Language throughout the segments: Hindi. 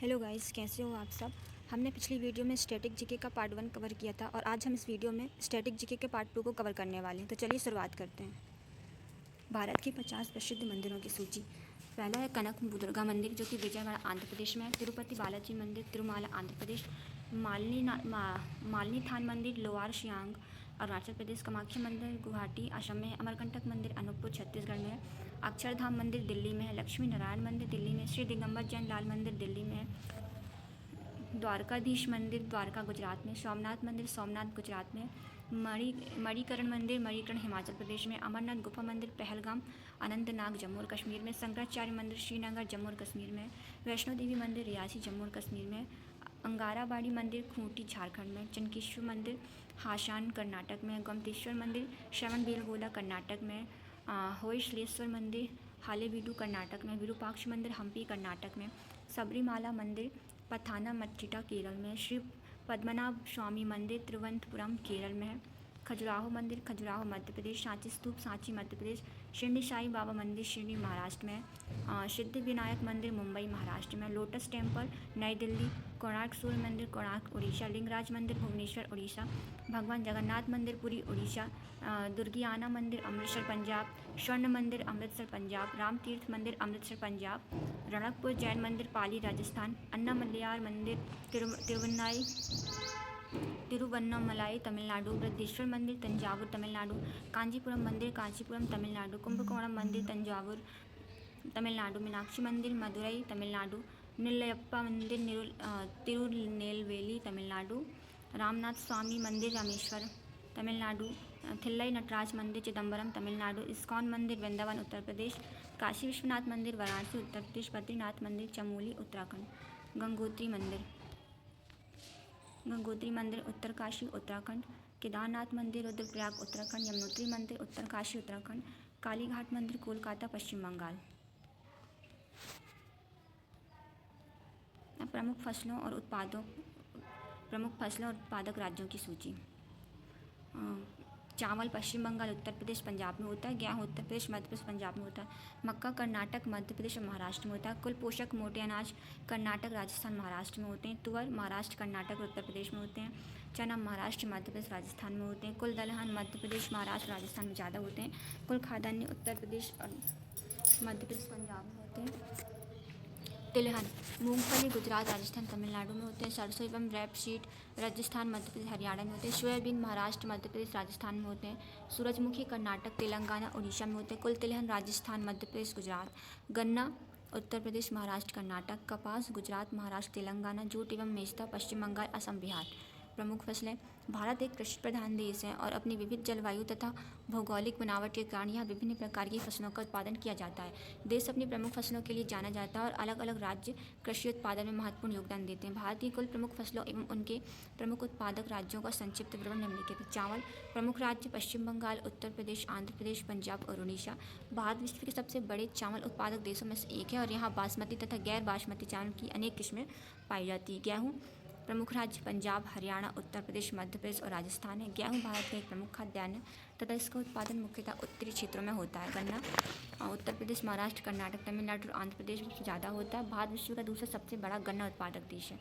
हेलो गाइस, कैसे हो आप सब। हमने पिछली वीडियो में स्टैटिक जीके का पार्ट 1 कवर किया था और आज हम इस वीडियो में स्टैटिक जीके के पार्ट 2 को कवर करने वाले हैं। तो चलिए शुरुआत करते हैं। भारत की 50 प्रसिद्ध मंदिरों की सूची। पहला है कनक दुर्गा मंदिर जो कि विजयवाड़ा आंध्र प्रदेश में है। तिरुपति बालाजी मंदिर तिरुमाला आंध्र प्रदेश। मालिनी थान मंदिर लोअर सियांग अरुणाचल प्रदेश। कामाख्या मंदिर गुवाहाटी असम में है। अमरकंटक मंदिर अनूपपुर छत्तीसगढ़ में है। अक्षरधाम मंदिर दिल्ली में है। लक्ष्मी नारायण मंदिर दिल्ली में। श्री दिगंबर जैन लाल मंदिर दिल्ली में है। द्वारकाधीश मंदिर द्वारका गुजरात में। सोमनाथ मंदिर सोमनाथ गुजरात में। मणिकरण मंदिर मणिकरण हिमाचल प्रदेश में। अमरनाथ गुफा मंदिर पहलगाम अनंतनाग जम्मू और कश्मीर में। शंकराचार्य मंदिर श्रीनगर जम्मू और कश्मीर में। वैष्णो देवी मंदिर रियासी जम्मू और कश्मीर में। अंगाराबाड़ी मंदिर खूंटी झारखंड में। चनकेश्वर मंदिर हासान कर्नाटक में। गोमतेश्वर मंदिर श्रवणबेलगोला कर्नाटक में। होयसलेश्वर मंदिर हालेबीडु कर्नाटक में। विरूपाक्ष मंदिर हम्पी कर्नाटक में। सबरीमाला मंदिर पथानामथिट्टा केरल में। श्री पद्मनाभ स्वामी मंदिर तिरुवनंतपुरम केरल में है। खजुराहो मंदिर खजुराहो मध्य प्रदेश। सांची स्तूप सांची मध्य प्रदेश। शिरडी साई बाबा मंदिर शिरडी महाराष्ट्र में। सिद्धि विनायक मंदिर मुंबई महाराष्ट्र में। लोटस टेम्पल नई दिल्ली। कोणार्क सूर्य मंदिर कोणार्क उड़ीसा। लिंगराज मंदिर भुवनेश्वर उड़ीसा। भगवान जगन्नाथ मंदिर पुरी उड़ीसा। दुर्गियाना मंदिर अमृतसर पंजाब। स्वर्ण मंदिर अमृतसर पंजाब। राम तीर्थ मंदिर अमृतसर पंजाब। रणकपुर जैन मंदिर पाली राजस्थान। अन्नामलयार मंदिर तिरुवन्नामलाई तमिलनाडु। बृहदेश्वर मंदिर तंजावुर तमिलनाडु। कांचीपुरम मंदिर कांचीपुरम तमिलनाडु। कुंभकोणम मंदिर तंजावुर तमिलनाडु। मीनाक्षी मंदिर मदुरई तमिलनाडु। निलयप्पा मंदिर तिरुनेलवेली तमिलनाडु। रामनाथ स्वामी मंदिर रामेश्वर तमिलनाडु। थिल्लई नटराज मंदिर चिदम्बरम तमिलनाडु। इस्कॉन मंदिर वृंदावन उत्तर प्रदेश। काशी विश्वनाथ मंदिर वाराणसी उत्तर प्रदेश। बद्रीनाथ मंदिर चमोली उत्तराखंड। गंगोत्री मंदिर उत्तरकाशी उत्तराखंड। केदारनाथ मंदिर रुद्रप्रयाग उत्तराखंड। यमुनोत्री मंदिर उत्तरकाशी उत्तराखंड। कालीघाट मंदिर कोलकाता पश्चिम बंगाल। प्रमुख फसलों और उत्पादक राज्यों की सूची। चावल पश्चिम बंगाल उत्तर प्रदेश पंजाब में होता है। गेहूँ उत्तर प्रदेश मध्य प्रदेश पंजाब में होता है। मक्का कर्नाटक मध्य प्रदेश और महाराष्ट्र में होता है। कुल पोषक मोटे अनाज कर्नाटक राजस्थान महाराष्ट्र में होते हैं। तुअर महाराष्ट्र कर्नाटक और उत्तर प्रदेश में होते हैं। चना महाराष्ट्र मध्य प्रदेश राजस्थान में होते हैं। कुल दलहन मध्य प्रदेश महाराष्ट्र राजस्थान में ज़्यादा होते हैं। कुल खाद्यान्न उत्तर प्रदेश और मध्य प्रदेश पंजाब में होते हैं। तिलहन मूंगफली गुजरात राजस्थान तमिलनाडु में होते हैं। सरसों एवं रैपसीड राजस्थान मध्य प्रदेश हरियाणा में होते हैं। सोयाबीन महाराष्ट्र मध्य प्रदेश राजस्थान में होते हैं। सूरजमुखी कर्नाटक तेलंगाना उड़ीसा में होते हैं। कुल तिलहन राजस्थान मध्य प्रदेश गुजरात। गन्ना उत्तर प्रदेश महाराष्ट्र कर्नाटक। कपास गुजरात महाराष्ट्र तेलंगाना। जूट एवं मेस्ता पश्चिम बंगाल असम बिहार। प्रमुख फसलें। भारत एक कृषि प्रधान देश है और अपनी विविध जलवायु तथा भौगोलिक बनावट के कारण यहाँ विभिन्न प्रकार की फसलों का उत्पादन किया जाता है। देश अपनी प्रमुख फसलों के लिए जाना जाता है और अलग अलग राज्य कृषि उत्पादन में महत्वपूर्ण योगदान देते हैं। भारत की कुल प्रमुख फसलों एवं उनके प्रमुख उत्पादक राज्यों का संक्षिप्त विवरण निम्नलिखित है। चावल प्रमुख राज्य पश्चिम बंगाल उत्तर प्रदेश आंध्र प्रदेश पंजाब और उड़ीसा। भारत विश्व के सबसे बड़े चावल उत्पादक देशों में से एक है और यहाँ बासमती तथा गैर बासमती चावल की अनेक किस्में पाई जाती है। गेहूँ प्रमुख राज्य पंजाब हरियाणा उत्तर प्रदेश मध्य प्रदेश और राजस्थान है। गेहूँ भारत का एक प्रमुख खाद्यान्न तथा इसका उत्पादन मुख्यतः उत्तरी क्षेत्रों में होता है। गन्ना उत्तर प्रदेश महाराष्ट्र कर्नाटक तमिलनाडु और आंध्र प्रदेश में ज़्यादा होता है। भारत विश्व का दूसरा सबसे बड़ा गन्ना उत्पादक देश है।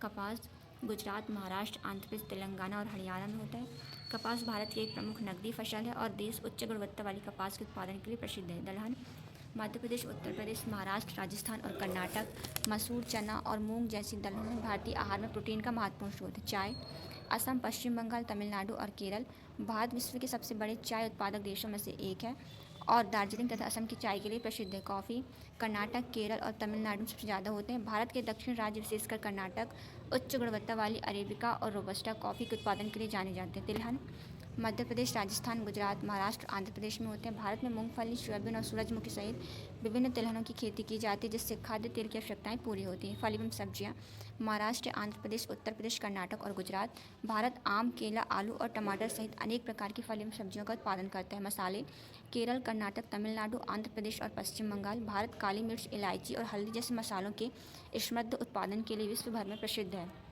कपास गुजरात महाराष्ट्र आंध्र प्रदेश तेलंगाना और हरियाणा में होता है। कपास भारत की एक प्रमुख नकदी फसल है और देश उच्च गुणवत्ता वाली कपास के उत्पादन के लिए प्रसिद्ध है। दलहन मध्य प्रदेश उत्तर प्रदेश महाराष्ट्र राजस्थान और कर्नाटक। मसूर चना और मूंग जैसी दलहन भारतीय आहार में प्रोटीन का महत्वपूर्ण स्रोत है। चाय असम पश्चिम बंगाल तमिलनाडु और केरल। भारत विश्व के सबसे बड़े चाय उत्पादक देशों में से एक है और दार्जिलिंग तथा असम की चाय के लिए प्रसिद्ध है। कॉफ़ी कर्नाटक केरल और तमिलनाडु में सबसे ज़्यादा होते हैं। भारत के दक्षिण राज्य विशेषकर कर्नाटक उच्च गुणवत्ता वाली अरेबिका और रोबस्टा कॉफ़ी के उत्पादन के लिए जाने जाते हैं। तिलहन मध्य प्रदेश राजस्थान गुजरात महाराष्ट्र आंध्र प्रदेश में होते हैं। भारत में मूंगफली सोयाबीन और सूरजमुखी सहित विभिन्न तिलहनों की खेती की जाती है जिससे खाद्य तेल की आवश्यकताएं पूरी होती हैं। फल एवं सब्जियां महाराष्ट्र आंध्र प्रदेश उत्तर प्रदेश कर्नाटक और गुजरात। भारत आम केला आलू और टमाटर सहित अनेक प्रकार की फल एवं सब्जियों का उत्पादन करता है। मसाले केरल कर्नाटक तमिलनाडु आंध्र प्रदेश और पश्चिम बंगाल। भारत काली मिर्च इलायची और हल्दी जैसे मसालों के समृद्ध उत्पादन के लिए विश्व भर में प्रसिद्ध है।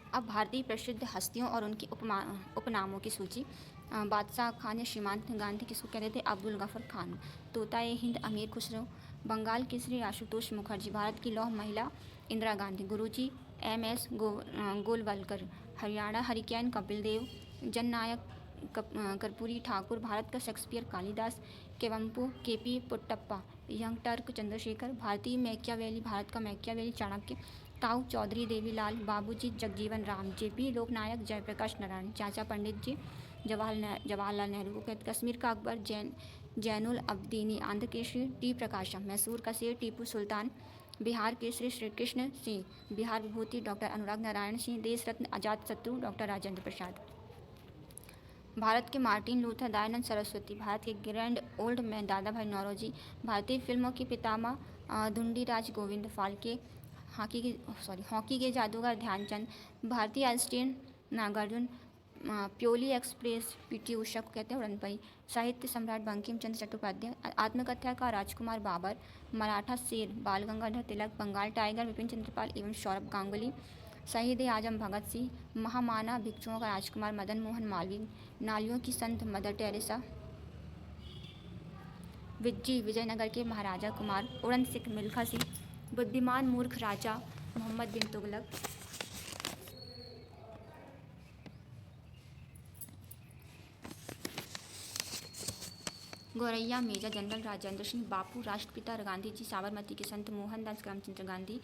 अब भारतीय प्रसिद्ध हस्तियों और उनके उपनामों की सूची। बादशाह खान या श्रीमान गांधी किसको कहते थे? अब्दुल गफर खान। तोता ए हिंद अमीर खुसरो बंगाल केसरी आशुतोष मुखर्जी। भारत की लौह महिला इंदिरा गांधी। गुरुजी MS गोलवलकर। हरियाणा हरिकेन कपिल देव। जननायक कर्पूरी ठाकुर। भारत का Shakespeare Kalidas. Kuvempu KP Puttappa. Young Turk Chandrashekhar. भारतीय मैकियावेली। भारत का मैकियावेली चाणक्य। ताऊ चौधरी देवीलाल। बाबूजी जगजीवन राम। JP लोकनायक जयप्रकाश नारायण। चाचा पंडित जी जवाहरलाल नेहरू को कहते। कश्मीर का अकबर जैनुल अब्दीनी। आंध्र केसरी T प्रकाशम। मैसूर का शेर टीपू सुल्तान। बिहार केसरी श्री कृष्ण सिंह। बिहार विभूति डॉक्टर अनुराग नारायण सिंह। देश रत्न अजात शत्रु डॉक्टर राजेंद्र प्रसाद। भारत के मार्टिन लूथर। दयानंद सरस्वती। भारत के ग्रैंड ओल्ड मैन दादा भाई नौरोजी। भारतीय फिल्मों के पितामह धुंडीराज गोविंद फाल्के। हॉकी के जादूगर ध्यानचंद। भारतीय Einstein Nagarjuna. Payyoli express PT Usha को कहते हैं उड़नपई। साहित्य सम्राट बंकिम चंद्र चट्टोपाध्याय। आत्मकथा का राजकुमार बाबर। मराठा शेर बाल गंगाधर तिलक। बंगाल टाइगर विपिन चंद्रपाल एवं सौरभ गांगुली। शहीद आजम भगत सिंह। महामाना भिक्षुओं का राजकुमार मदन मोहन मालवीय। नालियों की संत मदर टेरेसा। विज्जी विजयनगर के महाराजा कुमार। उड़न सिख मिल्खा सिंह। बुद्धिमान मूर्ख राजा मोहम्मद बिन तुगलक। गौरैया मेजर जनरल राजेंद्र सिंह। बापू राष्ट्रपिता गांधी जी। साबरमती के संत मोहनदास करमचंद गांधी।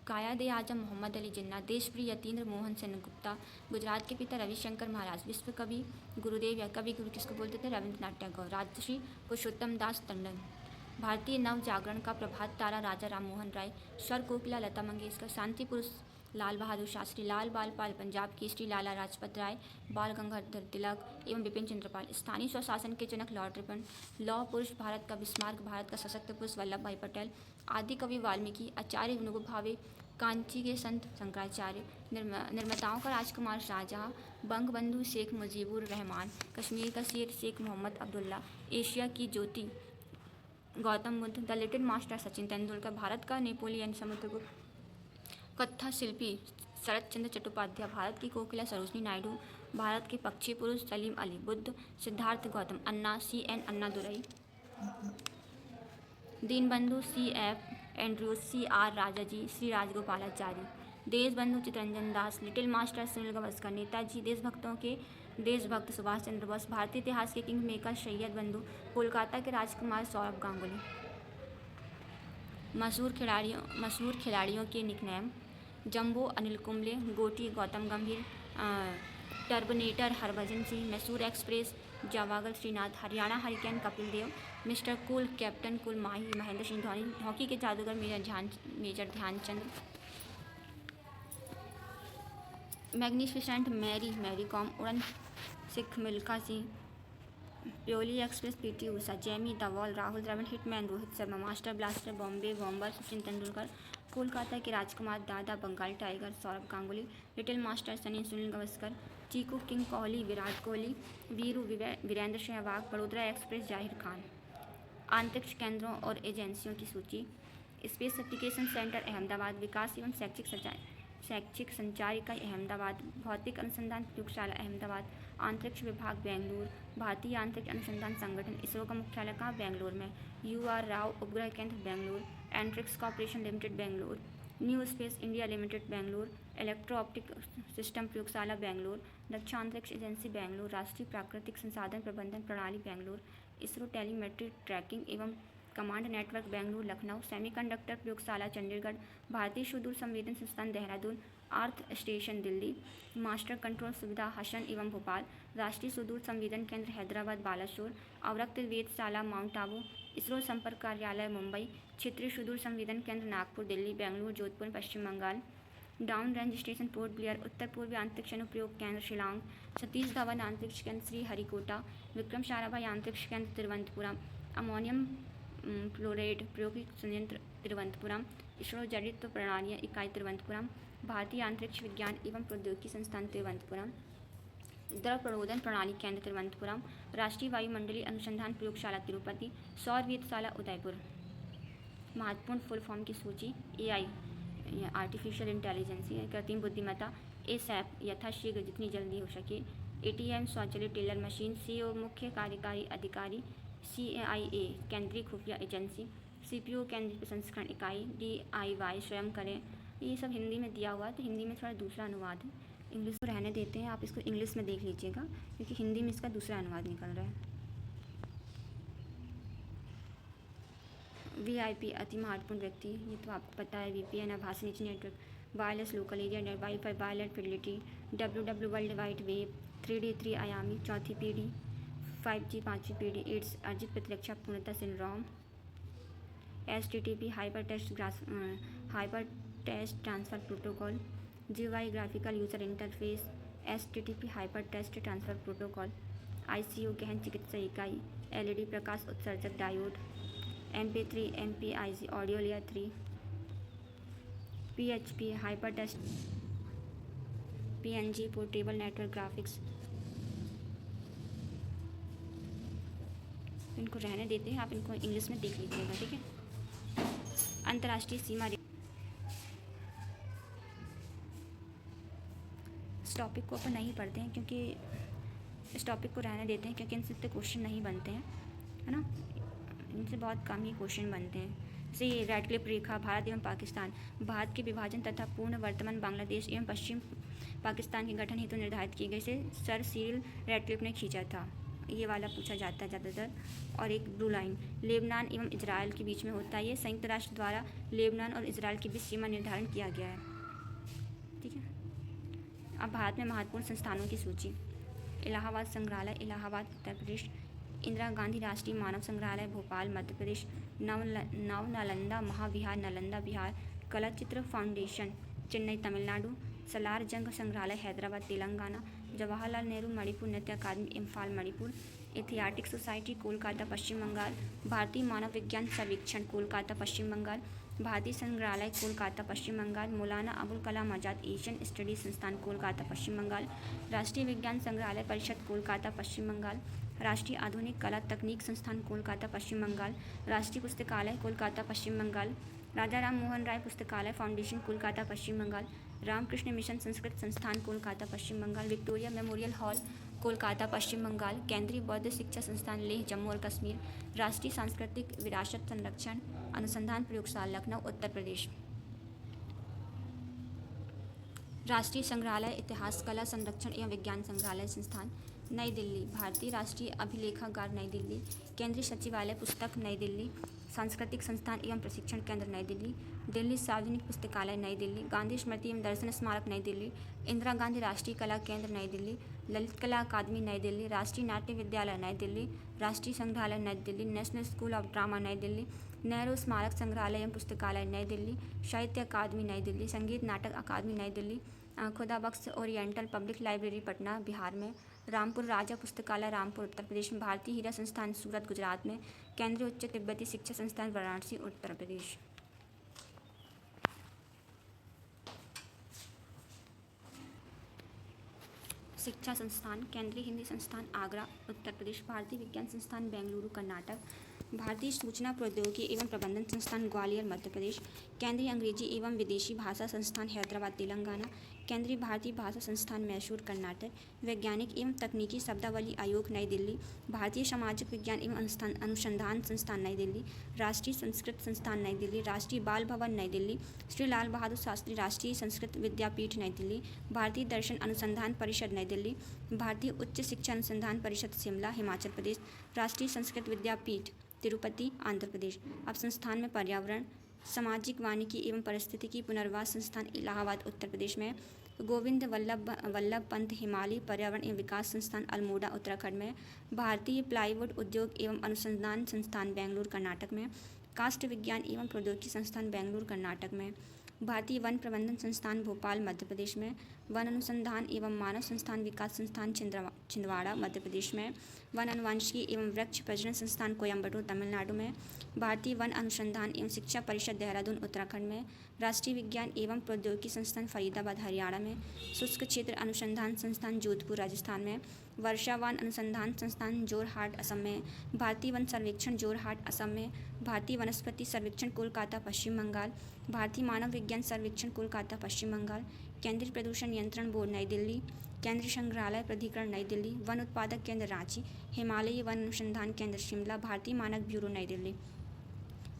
कायदे आजम मोहम्मद अली जिन्ना। देशप्रिय यतीन्द्र मोहन सेनगुप्ता। गुजरात के पिता रविशंकर महाराज। विश्व कवि गुरुदेव या कवि गुरु किसको बोलते थे? रविंद्रनाथ टैगोर। राजर्षि पुरुषोत्तम दास टंडन। भारतीय नव जागरण का प्रभात तारा राजा राम मोहन राय। स्वर कोकिला लता मंगेशकर। शांति पुरुष लाल बहादुर शास्त्री। लाल बाल पाल पंजाब केसरी लाला लाजपत राय। बाल गंगाधर तिलक एवं बिपिन चंद्रपाल। स्थानीय स्वशासन के जनक लॉर्ड रिपन। लौह पुरुष भारत का बिस्मार्क। भारत का सशक्त पुरुष वल्लभ भाई पटेल। आदि कवि वाल्मीकि। आचार्य विनोबा भावे। कांची के संत शंकराचार्य। निर्माताओं का राजकुमार शाहजहां। बंगबंधु शेख मुजीबुर रहमान। कश्मीर का शेर शेख मोहम्मद अब्दुल्ला। एशिया की ज्योति Gautam Buddha. The little master Sachin Tendulkar. Bharat का नेपोलियन समुद्रगुप्त। कथा शिल्पी शरत चंद्र चट्टोपाध्याय। भारत की कोकिला सरोजनी नायडू। भारत के पक्षी पुरुष Salim Ali. Buddha Siddhartha Gautam. Anna CN Annadurai. Deenbandhu CF Andrews. CR Rajaji. Shri Rajagopalachari. Deshbandhu Chittaranjan Das. Little master Sunil Gavaskar. Netaji देशभक्तों के देशभक्त सुभाष चंद्र बोस। भारतीय इतिहास के किंग मेकर सैयद बंधु। कोलकाता के राजकुमार सौरभ गांगुली। मशहूर खिलाड़ियों के nickname. Jumbo Anil Kumble. Gauti Gautam Gambhir. Turbanator Harbhajan Singh. Mysore express Javagal Srinath. Haryana hurricane Kapil Dev. Mister cool captain cool Mahi Mahendra Singh Dhoni. Hockey के जादूगर मेजर ध्यानचंद। मैग्निफिसेंट मैरी कॉम। उड़न सिख Milkha Singh. Payyoli express PT Usha. Jammy the wall Rahul Dravid. Hitman Rohit Sharma. Master blaster Bombay bomber Sachin Tendulkar. Kolkata के राजकुमार Dada Bengal tiger Sourav Ganguly. Little master Sunny Sunil Gavaskar. Cheeku king Kohli Virat Kohli. Viru Virender Sehwag. Vadodara express Zaheer Khan. अंतरिक्ष केंद्रों और एजेंसियों की सूची। Space application centre Ahmedabad. विकास एवं शैक्षिक संचार इकाई अहमदाबाद। भौतिक अनुसंधान प्रयोगशाला अहमदाबाद। अंतरिक्ष विभाग बेंगलुरु। भारतीय अंतरिक्ष अनुसंधान संगठन इसरो का मुख्यालय कहाँ? बेंगलुरु में। UR राव उपग्रह केंद्र Bengaluru. Antrix corporation limited Bengaluru. New space India limited Bengaluru. Electro optic system प्रयोगशाला बेंगलुरु। रक्षा अंतरिक्ष एजेंसी बेंगलुरु। राष्ट्रीय प्राकृतिक संसाधन प्रबंधन प्रणाली बेंगलुरु। इसरो टेलीमेट्री ट्रैकिंग एवं command network Bengaluru Lucknow. Semiconductor प्रयोगशाला चंडीगढ़। भारतीय सुदूर संवेदन संस्थान Dehradun. Earth station Delhi. Master control सुविधा हसन एवं भोपाल। राष्ट्रीय सुदूर संवेदन केंद्र हैदराबाद बालासोर। अवरक्त वेधशाला माउंट आबू। इसरो संपर्क कार्यालय मुंबई। क्षेत्रीय सुदूर संवेदन केंद्र Nagpur Delhi Bengaluru Jodhpur Paschim Bangal. Down range station Port Blair. उत्तर पूर्वी अंतरिक्ष अनुप्रयोग केंद्र शिलांग। सतीश धवन अंतरिक्ष केंद्र श्रीहरिकोटा। विक्रम साराभाई अंतरिक्ष केंद्र तिरुवनंतपुरम। अमोनियम फ्लोराइड प्रयोगिक संयंत्र तिरुवनंतपुरम। इसरो जड़ित प्रणालियाँ इकाई तिरुवनंतपुरम। भारतीय अंतरिक्ष विज्ञान एवं प्रौद्योगिकी संस्थान तिरुवनंतपुरम। द्रव प्ररोधन प्रणाली केंद्र तिरुवनंतपुरम। राष्ट्रीय वायुमंडलीय अनुसंधान प्रयोगशाला तिरुपति। सौर वेधशाला उदयपुर। महत्वपूर्ण फुल फॉर्म की सूची। AI आर्टिफिशियल इंटेलिजेंस कृत्रिम बुद्धिमत्ता। ASAP यथाशीघ्र जितनी जल्दी हो सके। ATM स्वचालित टेलर मशीन। CEO मुख्य कार्यकारी अधिकारी। CIA केंद्रीय खुफिया एजेंसी। सीपीयू केंद्रीय प्रसंस्करण इकाई, DIY स्वयं करें। ये सब हिंदी में दिया हुआ है, तो हिंदी में थोड़ा दूसरा अनुवाद है। इंग्लिश को रहने देते हैं, आप इसको इंग्लिश में देख लीजिएगा क्योंकि हिंदी में इसका दूसरा अनुवाद निकल रहा है। VIP अति महत्वपूर्ण व्यक्ति, ये तो आपको पता है। VPN आभासी निजी network, wireless local area net, wifi wireless fidelity, WW world wide web, 3D 3 आयामी चौथी पीढ़ी, 5G पाँचवीं पीढ़ी, एड्स अर्जित प्रतिरक्षा पूर्णता syndrome, HTTP hyper text transfer protocol, GUI graphical user interface, HTTP hyper text transfer protocol, ICU गहन चिकित्सा इकाई, LED प्रकाश उत्सर्जक diode, MP3 MPIG audio layer 3, PHP hyper text, PNG portable network graphics. इनको रहने देते हैं, आप इनको इंग्लिश में देख लीजिएगा, ठीक है। अंतर्राष्ट्रीय सीमा, इस टॉपिक को अपन नहीं पढ़ते हैं क्योंकि इस टॉपिक को रहने देते हैं क्योंकि इनसे इतने क्वेश्चन नहीं बनते हैं, है ना। इनसे बहुत कम ही क्वेश्चन बनते हैं। जैसे ये रैडक्लिफ रेखा, भारत एवं पाकिस्तान, भारत के विभाजन तथा पूर्ण वर्तमान बांग्लादेश एवं पश्चिम पाकिस्तान के गठन हेतु निर्धारित की गई से सर सिरिल रैडक्लिफ ने खींचा था। ये वाला पूछा जाता है ज़्यादातर। और एक ब्लू लाइन, लेबनान एवं इजराइल के बीच में होता है। ये संयुक्त राष्ट्र द्वारा लेबनान और इजराइल के बीच सीमा निर्धारण किया गया है, ठीक है। अब भारत में महत्वपूर्ण संस्थानों की सूची। इलाहाबाद संग्रहालय, इलाहाबाद उत्तर प्रदेश। इंदिरा गांधी राष्ट्रीय मानव संग्रहालय, भोपाल मध्य प्रदेश। नव नालंदा महाविहार, नालंदा बिहार। कला चित्र फाउंडेशन, चेन्नई तमिलनाडु। सलार जंग संग्रहालय, हैदराबाद तेलंगाना। जवाहरलाल नेहरू मणिपुर नृत्य अकादमी, इम्फाल मणिपुर। एथियाटिक सोसाइटी, कोलकाता पश्चिम बंगाल। भारतीय मानव विज्ञान सर्वेक्षण, कोलकाता पश्चिम बंगाल। भारतीय संग्रहालय, कोलकाता पश्चिम बंगाल। मौलाना अबुल कलाम आज़ाद एशियन स्टडीज संस्थान, कोलकाता पश्चिम बंगाल। राष्ट्रीय विज्ञान संग्रहालय परिषद, कोलकाता पश्चिम बंगाल। राष्ट्रीय आधुनिक कला तकनीक संस्थान, कोलकाता पश्चिम बंगाल। राष्ट्रीय पुस्तकालय, कोलकाता पश्चिम बंगाल। राजा राम मोहन राय पुस्तकालय फाउंडेशन, कोलकाता पश्चिम बंगाल। रामकृष्ण मिशन संस्कृत संस्थान, Kolkata Paschim Bangal. Victoria memorial hall, Kolkata Paschim Bangal. केंद्रीय बौद्ध शिक्षा संस्थान, लेह जम्मू और कश्मीर। राष्ट्रीय सांस्कृतिक विरासत संरक्षण अनुसंधान प्रयोगशाला, लखनऊ उत्तर प्रदेश। राष्ट्रीय संग्रहालय, इतिहास कला संरक्षण एवं विज्ञान संग्रहालय संस्थान, नई दिल्ली। भारतीय राष्ट्रीय अभिलेखागार, नई दिल्ली। केंद्रीय सचिवालय पुस्तक, नई दिल्ली। सांस्कृतिक संस्थान एवं प्रशिक्षण केंद्र, नई दिल्ली। दिल्ली सार्वजनिक पुस्तकालय, नई दिल्ली। गांधी स्मृति एवं दर्शन स्मारक, नई दिल्ली। इंदिरा गांधी राष्ट्रीय कला केंद्र, नई दिल्ली। ललित कला अकादमी, नई दिल्ली। राष्ट्रीय नाट्य विद्यालय, नई दिल्ली। राष्ट्रीय संग्रहालय, नई Delhi. National school of drama, नई दिल्ली। नेहरू स्मारक संग्रहालय एवं पुस्तकालय, नई दिल्ली। साहित्य अकादमी, नई दिल्ली। संगीत नाटक अकादमी, नई Delhi. Khudabakhsh oriental public library, Patna Bihar में। रामपुर राजा पुस्तकालय, रामपुर उत्तर प्रदेश में। भारतीय हीरा संस्थान, सूरत गुजरात में। केंद्रीय उच्च तिब्बती शिक्षा संस्थान, वाराणसी उत्तर प्रदेश। शिक्षा संस्थान, केंद्रीय हिंदी संस्थान, आगरा उत्तर प्रदेश। भारतीय विज्ञान संस्थान, बेंगलुरु कर्नाटक। भारतीय सूचना प्रौद्योगिकी एवं प्रबंधन संस्थान, ग्वालियर मध्य प्रदेश। केंद्रीय अंग्रेजी एवं विदेशी भाषा संस्थान, हैदराबाद तेलंगाना। केंद्रीय भारतीय भाषा संस्थान, मैसूर कर्नाटक। वैज्ञानिक एवं तकनीकी शब्दावली आयोग, नई दिल्ली। भारतीय सामाजिक विज्ञान एवं अनुसंधान संस्थान, नई दिल्ली। राष्ट्रीय संस्कृत संस्थान, नई दिल्ली। राष्ट्रीय बाल भवन, नई दिल्ली। श्री लाल बहादुर शास्त्री राष्ट्रीय संस्कृत विद्यापीठ, नई दिल्ली। भारतीय दर्शन अनुसंधान परिषद, नई दिल्ली। भारतीय उच्च शिक्षा अनुसंधान परिषद, शिमला हिमाचल प्रदेश। राष्ट्रीय संस्कृत विद्यापीठ, तिरुपति आंध्र प्रदेश। अब संस्थान में पर्यावरण, सामाजिक वानिकी एवं पारिस्थितिकी पुनर्वास संस्थान, इलाहाबाद उत्तर प्रदेश में। गोविंद वल्लभ पंत हिमालय पर्यावरण एवं विकास संस्थान, अल्मोड़ा उत्तराखंड में। भारतीय प्लाईवुड उद्योग एवं अनुसंधान संस्थान, बेंगलुरु कर्नाटक में। काष्ठ विज्ञान एवं प्रौद्योगिकी संस्थान, बेंगलुरु कर्नाटक में। भारतीय वन प्रबंधन संस्थान, भोपाल मध्य प्रदेश में। वन अनुसंधान एवं मानव संस्थान विकास संस्थान, छिंदवाड़ा मध्य प्रदेश में। वन अनुवांशिकी एवं वृक्ष प्रजनन संस्थान, कोयम्बटूर तमिलनाडु में। भारतीय वन अनुसंधान एवं शिक्षा परिषद, देहरादून उत्तराखंड में। राष्ट्रीय विज्ञान एवं प्रौद्योगिकी संस्थान, फरीदाबाद हरियाणा में। शुष्क क्षेत्र अनुसंधान संस्थान, जोधपुर राजस्थान में। वर्षावन अनुसंधान संस्थान, जोरहाट असम में। भारतीय वन सर्वेक्षण, जोरहाट असम में। भारतीय वनस्पति सर्वेक्षण, कोलकाता पश्चिम बंगाल। भारतीय मानव विज्ञान सर्वेक्षण, कोलकाता पश्चिम बंगाल। केंद्रीय प्रदूषण नियंत्रण बोर्ड, नई दिल्ली। केंद्रीय संग्रहालय प्राधिकरण, नई दिल्ली। वन उत्पादक केंद्र, रांची। हिमालयी वन अनुसंधान केंद्र, शिमला। भारतीय मानक ब्यूरो, नई दिल्ली।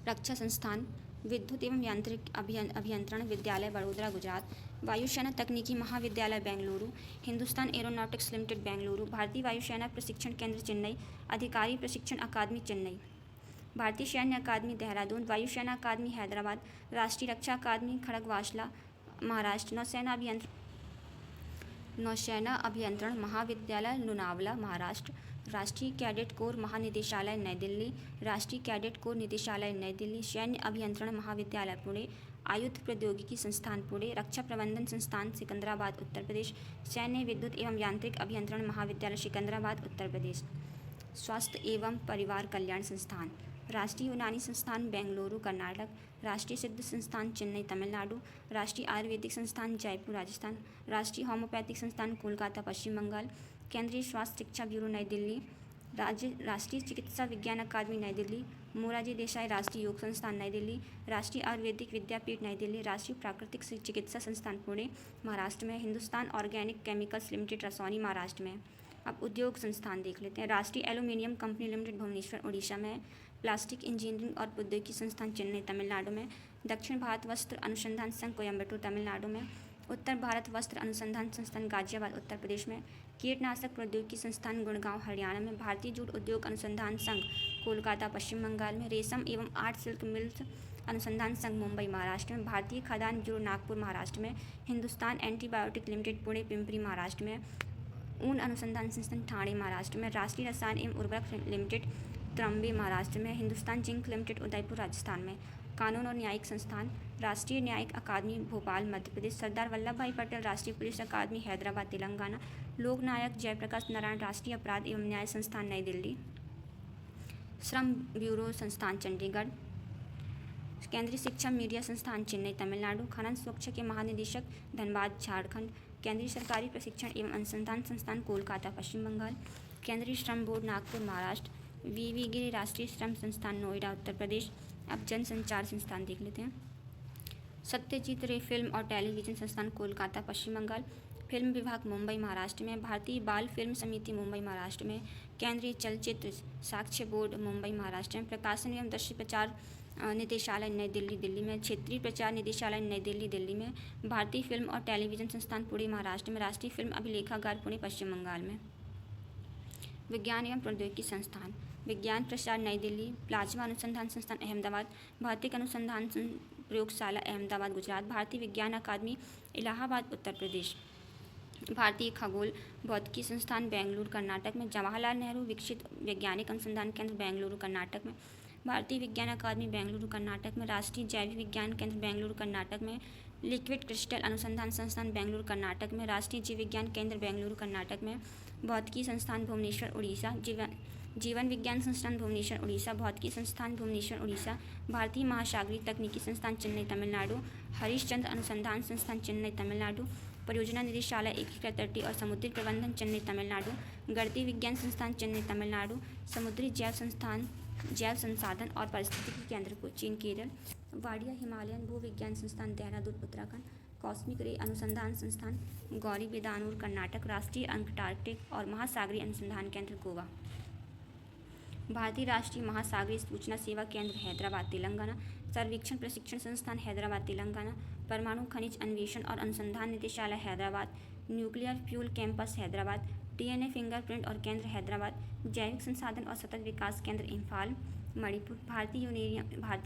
रक्षा संस्थान, विद्युत एवं यांत्रिक अभियंत्रण विद्यालय बड़ोदरा गुजरात, वायुसेना तकनीकी महाविद्यालय बेंगलुरु, हिंदुस्तान एरोनॉटिक्स लिमिटेड बेंगलुरु, भारतीय वायुसेना प्रशिक्षण केंद्र चेन्नई, अधिकारी प्रशिक्षण अकादमी चेन्नई, भारतीय सैन्य अकादमी देहरादून, वायुसेना अकादमी हैदराबाद, राष्ट्रीय रक्षा अकादमी खड़गवासला महाराष्ट्र, नौसेना अभियंत्रण महाविद्यालय लोनावला महाराष्ट्र, राष्ट्रीय कैडेट कोर महानिदेशालय नई दिल्ली, राष्ट्रीय कैडेट कोर निदेशालय नई दिल्ली, सैन्य अभियंत्रण महाविद्यालय पुणे, आयुध प्रौद्योगिकी संस्थान पुणे, रक्षा प्रबंधन संस्थान सिकंदराबाद उत्तर प्रदेश, सैन्य विद्युत एवं यांत्रिक अभियंत्रण महाविद्यालय सिकंदराबाद उत्तर प्रदेश, स्वास्थ्य एवं परिवार कल्याण संस्थान, राष्ट्रीय यूनानी संस्थान बेंगलुरु कर्नाटक, राष्ट्रीय सिद्ध संस्थान चेन्नई तमिलनाडु, राष्ट्रीय आयुर्वेदिक संस्थान जयपुर राजस्थान, राष्ट्रीय होम्योपैथिक संस्थान कोलकाता पश्चिम बंगाल, केंद्रीय स्वास्थ्य शिक्षा ब्यूरो नई दिल्ली, राष्ट्रीय चिकित्सा विज्ञान अकादमी नई दिल्ली, मोरारजी देसाई राष्ट्रीय योग संस्थान नई दिल्ली, राष्ट्रीय आयुर्वेदिक विद्यापीठ नई दिल्ली, राष्ट्रीय प्राकृतिक चिकित्सा संस्थान पुणे महाराष्ट्र में, Hindustan organic chemicals limited Rasayani Maharashtra में। अब उद्योग संस्थान देख लेते हैं। राष्ट्रीय aluminium company limited Bhubaneswar Orissa में, प्लास्टिक इंजीनियरिंग और प्रौद्योगिकी संस्थान चेन्नई तमिलनाडु में, दक्षिण भारत वस्त्र अनुसंधान संघ कोयम्बटूर तमिलनाडु में, उत्तर भारत वस्त्र अनुसंधान संस्थान गाजियाबाद उत्तर प्रदेश में, कीटनाशक प्रौद्योगिकी संस्थान गुड़गांव हरियाणा में, भारतीय जूट उद्योग अनुसंधान संघ कोलकाता पश्चिम बंगाल में, रेशम एवं आर्ट सिल्क मिल्स अनुसंधान संघ मुंबई महाराष्ट्र में, भारतीय खाद्यान्न ब्यूरो नागपुर महाराष्ट्र में, हिंदुस्तान एंटीबायोटिक लिमिटेड पुणे पिंपरी महाराष्ट्र में, ऊन अनुसंधान संस्थान ठाणे महाराष्ट्र में, राष्ट्रीय रसायन एवं उर्वरक लिमिटेड त्रम्बे महाराष्ट्र में, हिंदुस्तान जिंक लिमिटेड उदयपुर राजस्थान में, कानून और न्यायिक संस्थान, राष्ट्रीय न्यायिक अकादमी भोपाल मध्य प्रदेश, सरदार वल्लभ भाई पटेल राष्ट्रीय पुलिस अकादमी हैदराबाद तेलंगाना, लोकनायक जयप्रकाश नारायण राष्ट्रीय अपराध एवं न्याय संस्थान नई दिल्ली, श्रम ब्यूरो संस्थान चंडीगढ़, केंद्रीय शिक्षा मीडिया संस्थान चेन्नई तमिलनाडु, खनन सुरक्षा के महानिदेशक धनबाद झारखंड, केंद्रीय सरकारी प्रशिक्षण एवं अनुसंधान संस्थान कोलकाता पश्चिम बंगाल, केंद्रीय श्रम बोर्ड नागपुर महाराष्ट्र, वीवी गिरी राष्ट्रीय श्रम संस्थान नोएडा उत्तर प्रदेश। अब जनसंचार संस्थान देख लेते हैं। सत्यजीत रे फिल्म और टेलीविज़न संस्थान कोलकाता पश्चिम बंगाल, फिल्म विभाग मुंबई महाराष्ट्र में, भारतीय बाल फिल्म समिति मुंबई महाराष्ट्र में, केंद्रीय चलचित्र साक्ष्य बोर्ड मुंबई महाराष्ट्र में, प्रकाशन एवं दृश्य प्रचार निदेशालय नई दिल्ली दिल्ली में, क्षेत्रीय प्रचार निदेशालय नई दिल्ली दिल्ली में, भारतीय फिल्म और टेलीविज़न संस्थान पुणे महाराष्ट्र में, राष्ट्रीय फिल्म अभिलेखागार पुणे पश्चिम बंगाल में, विज्ञान एवं प्रौद्योगिकी संस्थान, विज्ञान प्रसार नई दिल्ली, प्लाज्मा अनुसंधान संस्थान अहमदाबाद, भौतिक अनुसंधान प्रयोगशाला अहमदाबाद गुजरात, भारतीय विज्ञान अकादमी इलाहाबाद उत्तर प्रदेश, भारतीय खगोल भौतिकी संस्थान बेंगलुरु कर्नाटक में, जवाहरलाल नेहरू विकसित वैज्ञानिक अनुसंधान केंद्र बेंगलुरु कर्नाटक में, भारतीय विज्ञान अकादमी बेंगलुरु कर्नाटक में, राष्ट्रीय जैविक विज्ञान केंद्र बेंगलुरु कर्नाटक में, लिक्विड क्रिस्टल अनुसंधान संस्थान बेंगलुरु कर्नाटक में, राष्ट्रीय जीव विज्ञान केंद्र बेंगलुरु कर्नाटक में, भौतिकी संस्थान भुवनेश्वर उड़ीसा, जीवन विज्ञान संस्थान भुवनेश्वर उड़ीसा, भौतिकी संस्थान भुवनेश्वर उड़ीसा, भारतीय महासागरीय तकनीकी संस्थान चेन्नई तमिलनाडु, हरिश्चंद्र अनुसंधान संस्थान चेन्नई तमिलनाडु, परियोजना निदेशालय एकीकृत तटीय और समुद्री प्रबंधन चेन्नई तमिलनाडु, गणितीय विज्ञान संस्थान चेन्नई तमिलनाडु, समुद्री जैव संसाधन और पारिस्थितिकी केंद्र कोचीन केरल, वाडिया हिमालयन भूविज्ञान संस्थान देहरादून उत्तराखंड, कॉस्मिक रे अनुसंधान संस्थान गौरी बेदानूर कर्नाटक, राष्ट्रीय अंटार्कटिक और महासागरीय अनुसंधान केंद्र गोवा, भारतीय राष्ट्रीय महासागरीय सूचना सेवा केंद्र हैदराबाद तेलंगाना, सर्वेक्षण प्रशिक्षण संस्थान हैदराबाद तेलंगाना, परमाणु खनिज अन्वेषण और अनुसंधान निदेशालय Hyderabad, nuclear fuel campus Hyderabad, DNA fingerprint और केंद्र हैदराबाद, जैविक संसाधन और सतत विकास केंद्र इम्फाल मणिपुर, भारतीय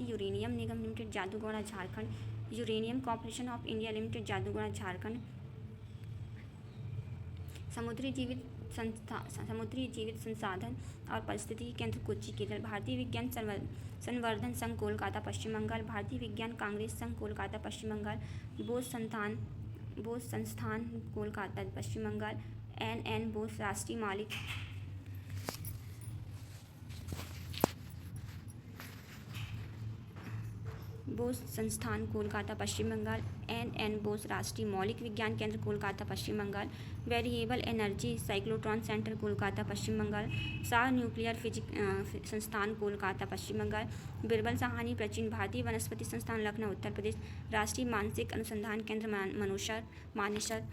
uranium Nigam limited Jaduguda Jharkhand, uranium corporation of India limited Jaduguda Jharkhand, समुद्री जीवित संसाधन और पारिस्थितिकी केंद्र कोच्चि केरल, भारतीय विज्ञान संवर्धन संघ कोलकाता पश्चिम बंगाल, भारतीय विज्ञान कांग्रेस संघ कोलकाता पश्चिम बंगाल, बोस संस्थान कोलकाता पश्चिम बंगाल, एन बोस राष्ट्रीय मालिक बोस संस्थान कोलकाता पश्चिम बंगाल, एन बोस राष्ट्रीय मौलिक विज्ञान केंद्र Kolkata Paschim Bangal, variable energy cyclotron centre Kolkata Paschim Bangal, Saha nuclear physics संस्थान कोलकाता पश्चिम बंगाल, बिरबल साहनी प्राचीन भारतीय वनस्पति संस्थान लखनऊ उत्तर प्रदेश, राष्ट्रीय मानसिक अनुसंधान केंद्र मानेसर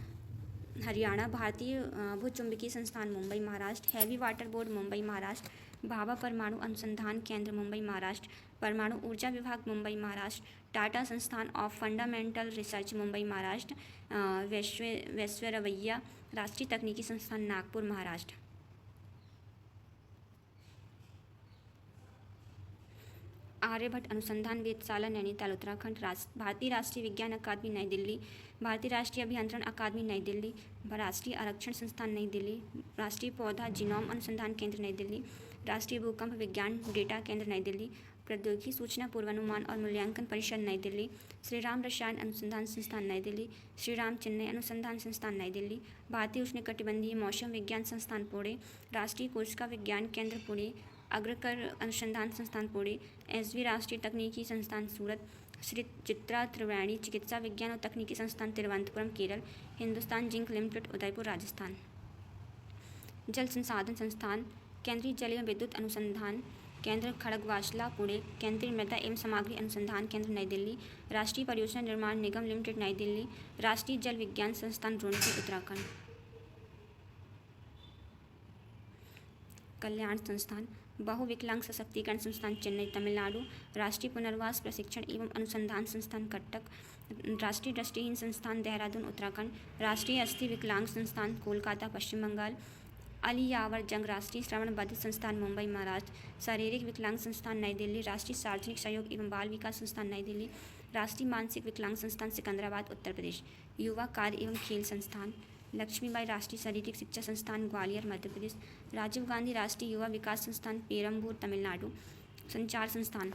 हरियाणा, भारतीय भूचुंबकीय संस्थान Mumbai Maharashtra, heavy water board Mumbai Maharashtra, Bhabha परमाणु अनुसंधान केंद्र मुंबई महाराष्ट्र, परमाणु ऊर्जा विभाग मुंबई महाराष्ट्र, टाटा संस्थान of fundamental research Mumbai Maharashtra, Visvesvaraya राष्ट्रीय तकनीकी संस्थान नागपुर महाराष्ट्र। आर्यभट्ट अनुसंधान वेधशाला नैनीताल उत्तराखंड, भारतीय राष्ट्रीय विज्ञान अकादमी नई दिल्ली, भारतीय राष्ट्रीय अभियंत्रण अकादमी नई दिल्ली, राष्ट्रीय आरक्षण संस्थान नई दिल्ली, राष्ट्रीय पौधा जीनोम अनुसंधान केंद्र नई दिल्ली, राष्ट्रीय भूकंप विज्ञान डेटा केंद्र नई दिल्ली, प्रौद्योगिकी सूचना पूर्वानुमान और मूल्यांकन परिषद नई दिल्ली, श्री राम रसायन अनुसंधान संस्थान नई दिल्ली, श्री राम चेन्नई अनुसंधान संस्थान नई दिल्ली, भारतीय उष्णकटिबंधीय मौसम विज्ञान संस्थान पुणे, राष्ट्रीय कोशिका विज्ञान केंद्र पुणे, अग्रकर अनुसंधान संस्थान पुणे, एसवी राष्ट्रीय तकनीकी संस्थान सूरत, श्री चित्रा त्रिवेणी चिकित्सा विज्ञान और तकनीकी संस्थान तिरुवनंतपुरम केरल, हिंदुस्तान जिंक लिमिटेड उदयपुर राजस्थान। जल संसाधन संस्थान, केंद्रीय जल एवं विद्युत अनुसंधान केंद्र खड़गवासला पुणे, केंद्रीय मृदा एवं सामग्री अनुसंधान केंद्र नई दिल्ली, राष्ट्रीय परियोजना निर्माण निगम लिमिटेड नई दिल्ली, राष्ट्रीय जल विज्ञान संस्थान रुड़की उत्तराखंड। कल्याण संस्थान, बहुविकलांग सशक्तिकरण संस्थान चेन्नई तमिलनाडु, राष्ट्रीय पुनर्वास प्रशिक्षण एवं अनुसंधान संस्थान कटक, राष्ट्रीय दृष्टिहीन संस्थान देहरादून उत्तराखंड, राष्ट्रीय अस्थि विकलांग संस्थान कोलकाता पश्चिम बंगाल, अली यावर जंग राष्ट्रीय श्रवणबद्ध संस्थान मुंबई महाराष्ट्र, शारीरिक विकलांग संस्थान नई दिल्ली, राष्ट्रीय सार्वजनिक सहयोग एवं बाल विकास संस्थान नई दिल्ली, राष्ट्रीय मानसिक विकलांग संस्थान सिकंदराबाद उत्तर प्रदेश, युवा कार्य एवं खेल संस्थान, लक्ष्मीबाई राष्ट्रीय शारीरिक शिक्षा संस्थान ग्वालियर मध्य प्रदेश, राजीव गांधी राष्ट्रीय युवा विकास संस्थान पेरम्बूर तमिलनाडु, संचार संस्थान,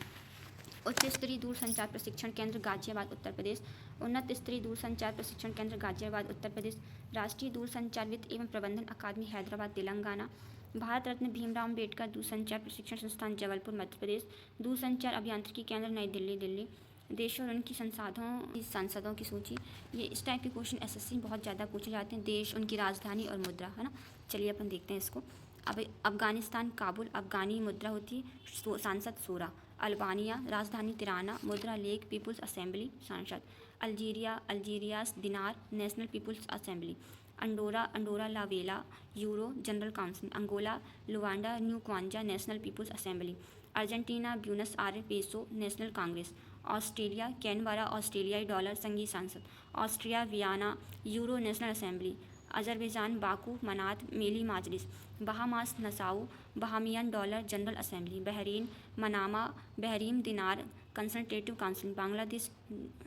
उच्च स्तरीय दूरसंचार प्रशिक्षण केंद्र गाजियाबाद उत्तर प्रदेश, उन्नत स्तरीय दूरसंचार प्रशिक्षण केंद्र गाजियाबाद उत्तर प्रदेश, राष्ट्रीय दूरसंचार वित्त एवं प्रबंधन अकादमी हैदराबाद तेलंगाना, भारत रत्न भीमराव अम्बेडकर दूरसंचार प्रशिक्षण संस्थान जबलपुर मध्य प्रदेश, दूरसंचार अभियांत्रिकी केंद्र नई दिल्ली दिल्ली। देश और उनकी सांसदों की सूची, ये इस टाइप के क्वेश्चन एसएससी में बहुत ज़्यादा पूछे जाते हैं। देश, उनकी राजधानी और मुद्रा, है ना। चलिए अपन देखते हैं इसको। अब अफगानिस्तान काबुल, अफगानी मुद्रा होती है, सांसद 16। अल्बानिया राजधानी तिराना, मुद्रा लेक पीपुल्स असेंबली सांसद। Algiers dinar, national people's assembly. Andorra la Vella, euro general council. Angola Luanda new kwanza, national people's assembly. Argentina Buenos Aires peso, national congress. Australia Canberra, ऑस्ट्रेलियाई डॉलर संघीय संसद। Austria Vienna, euro national assembly. Azerbaijan Baku manat, Milli Majlis. Bahamas Nassau, Bahamian dollar general assembly. Bahrain Manama, Bahrain dinar consultative council. Bangladesh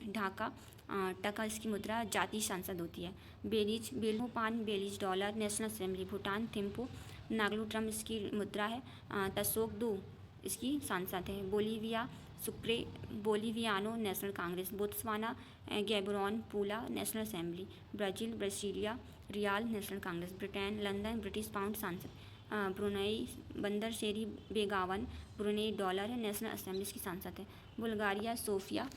Dhaka taka इसकी मुद्रा जातीय संसद होती है। Belize Belmopan, Belize dollar national assembly. Bhutan Thimphu Ngultrum इसकी मुद्रा है। तसोकदू इसकी सांसद है। Bolivia Sucre boliviano national congress. Botswana Gaborone pula national assembly. Brazil Brasilia real national congress. Britain London British pound सांसद। Brunei Bandar Seri Begawan, Brunei dollar है, नेशनल असेंबली इसकी सांसद है। बुल्गारिया सोफिया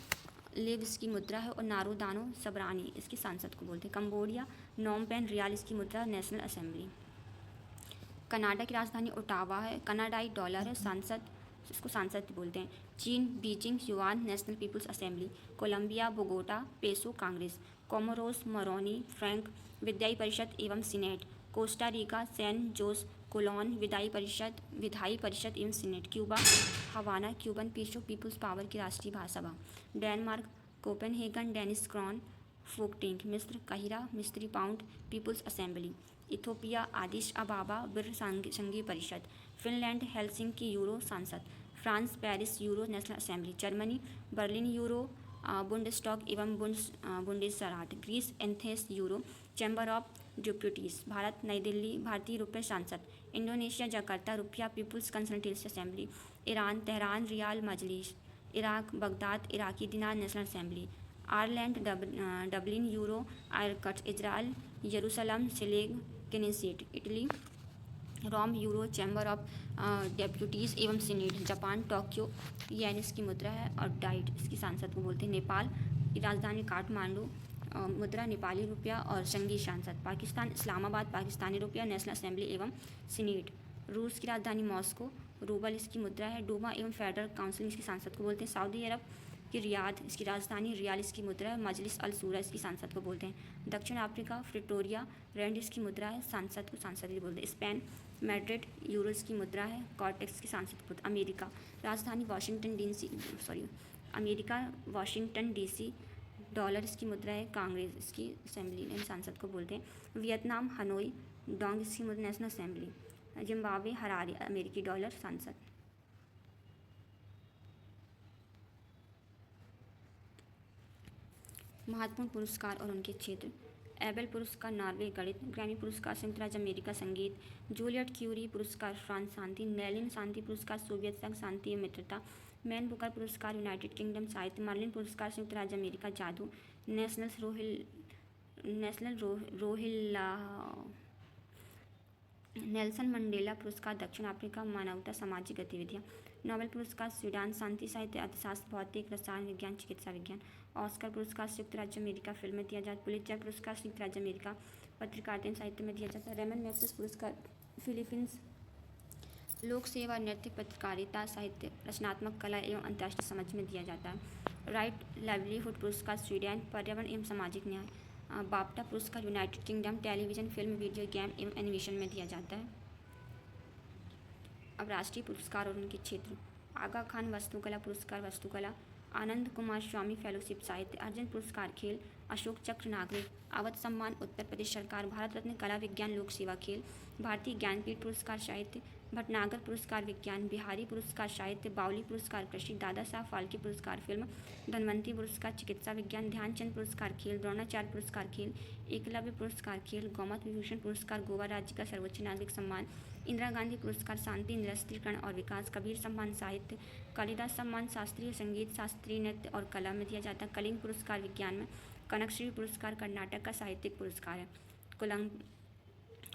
लेव इसकी मुद्रा है और नारोदानो सबरानी इसकी सांसद को बोलते हैं। कंबोडिया नोम पेन रियाल इसकी मुद्रा, नेशनल असेंबली। कनाडा की राजधानी ओटावा है, कनाडाई डॉलर है, सांसद इसको सांसद बोलते हैं। चीन Beijing yuan, national people's assembly. Colombia Bogota peso congress. Comoros Moroni franc, विधायी परिषद एवं senate. Costa Rica San Jose colon, विधायी परिषद एवं senate. Cuba Havana, Cuban peso people's power की राष्ट्रीय भाषा। Denmark Copenhagen, Danish krone Folketing. मिस्र काहिरा, मिस्री pound people's assembly. Ethiopia Addis Ababa birr संघीय परिषद। फिनलैंड हेलसिंकी यूरो सांसद। France Paris euro national assembly. Germany Berlin euro Bundestag एवं बुंडेसराट। Greece Athens euro chamber of deputies. Bharat नई दिल्ली भारतीय रुपये सांसद। इंडोनेशिया जकार्ता रुपया people's consultative assembly. Iran Tehran rial Majlis. Iraq Baghdad Iraqi dinar national assembly. Ireland Dublin euro आयरकट। इजराइल यरूशलम सिलेग Knesset. Italy Rome euro chamber of deputies एवं सीनेट। जापान टोक्यो येन इसकी मुद्रा है और डाइट इसकी सांसद को बोलते हैं। नेपाल की राजधानी काठमांडू, मुद्रा नेपाली रुपया और संघीय सांसद। पाकिस्तान इस्लामाबाद पाकिस्तानी रुपया, नेशनल असेंबली एवं सीनेट। रूस की राजधानी मॉस्को, रूबल इसकी मुद्रा है। डूमा एवं फेडरल काउंसिल इसकी सांसद को बोलते हैं। सऊदी अरब कि रियाद इसकी राजधानी, रियाल इसकी मुद्रा है, मजलिस अल सूरा इसकी सांसद को बोलते हैं। दक्षिण अफ्रीका प्रिटोरिया रैंड इसकी मुद्रा है, सांसद को सांसद ही बोलते हैं। स्पेन मैड्रिड यूरो इसकी मुद्रा है, कॉर्टेक्स की सांसद को। अमेरिका राजधानी Washington DC America Washington DC, dollar इसकी मुद्रा है, कांग्रेस इसकी असेंबली ने सांसद को बोलते हैं। वियतनाम हनोई डोंग इसकी मुद्रा, नेशनल असेंबली। जिम्बाब्वे हरारे अमेरिकी डॉलर, सांसद। महत्वपूर्ण पुरस्कार और उनके क्षेत्र। एबेल पुरस्कार नॉर्वे गणित, ग्रैमी पुरस्कार संयुक्त राज्य अमेरिका संगीत, जूलियट क्यूरी पुरस्कार फ्रांस शांति, नेलिन शांति पुरस्कार सोवियत संघ शांति एवं मित्रता, मैन बुकर पुरस्कार यूनाइटेड किंगडम साहित्य, मर्लिन पुरस्कार संयुक्त राज्य अमेरिका जादू, नेशनल रोहिल्ला नेल्सन मंडेला पुरस्कार दक्षिण अफ्रीका मानवता सामाजिक गतिविधियाँ, नोबेल पुरस्कार स्वीडन शांति साहित्य अर्थशास्त्र भौतिक रसायन विज्ञान चिकित्सा विज्ञान, ऑस्कर पुरस्कार संयुक्त राज्य अमेरिका फिल्म में दिया जाता है, पुलित्जर पुरस्कार संयुक्त राज्य अमेरिका पत्रकारिता साहित्य में दिया जाता है, रेमन मैग्सेसे पुरस्कार फिलीपींस लोक सेवा नृत्य पत्रकारिता साहित्य रचनात्मक कला एवं अंतर्राष्ट्रीय समझ में दिया जाता है, राइट लाइवलीहुड पुरस्कार स्वीडन पर्यावरण एवं सामाजिक न्याय, बाफ्टा पुरस्कार United kingdom television film video game एवं एनिमेशन में दिया जाता है। अब राष्ट्रीय पुरस्कार और उनके क्षेत्र। आगा खान वास्तुकला पुरस्कार वास्तुकला, आनंद कुमार स्वामी फेलोशिप साहित्य, अर्जुन पुरस्कार खेल, अशोक चक्र नागरिक, अवध सम्मान उत्तर प्रदेश सरकार, भारत रत्न कला विज्ञान लोक सेवा खेल, भारतीय ज्ञानपीठ पुरस्कार साहित्य, भटनागर पुरस्कार विज्ञान, बिहारी पुरस्कार साहित्य, बावली पुरस्कार कृषि, दादा साहब फाल्के पुरस्कार फिल्म, धनवंतरी पुरस्कार चिकित्सा विज्ञान, ध्यानचंद पुरस्कार खेल, द्रोणाचार्य पुरस्कार खेल, एकलव्य पुरस्कार खेल, गौमत विभूषण पुरस्कार गोवा राज्य का सर्वोच्च नागरिक सम्मान, इंदिरा गांधी पुरस्कार शांति निरस्त्रीकरण और विकास, कबीर सम्मान साहित्य, कालिदास सम्मान शास्त्रीय संगीत शास्त्रीय नृत्य और कला में दिया जाता है, कलिंग पुरस्कार विज्ञान में, कनकश्री पुरस्कार कर्नाटक का साहित्यिक पुरस्कार है,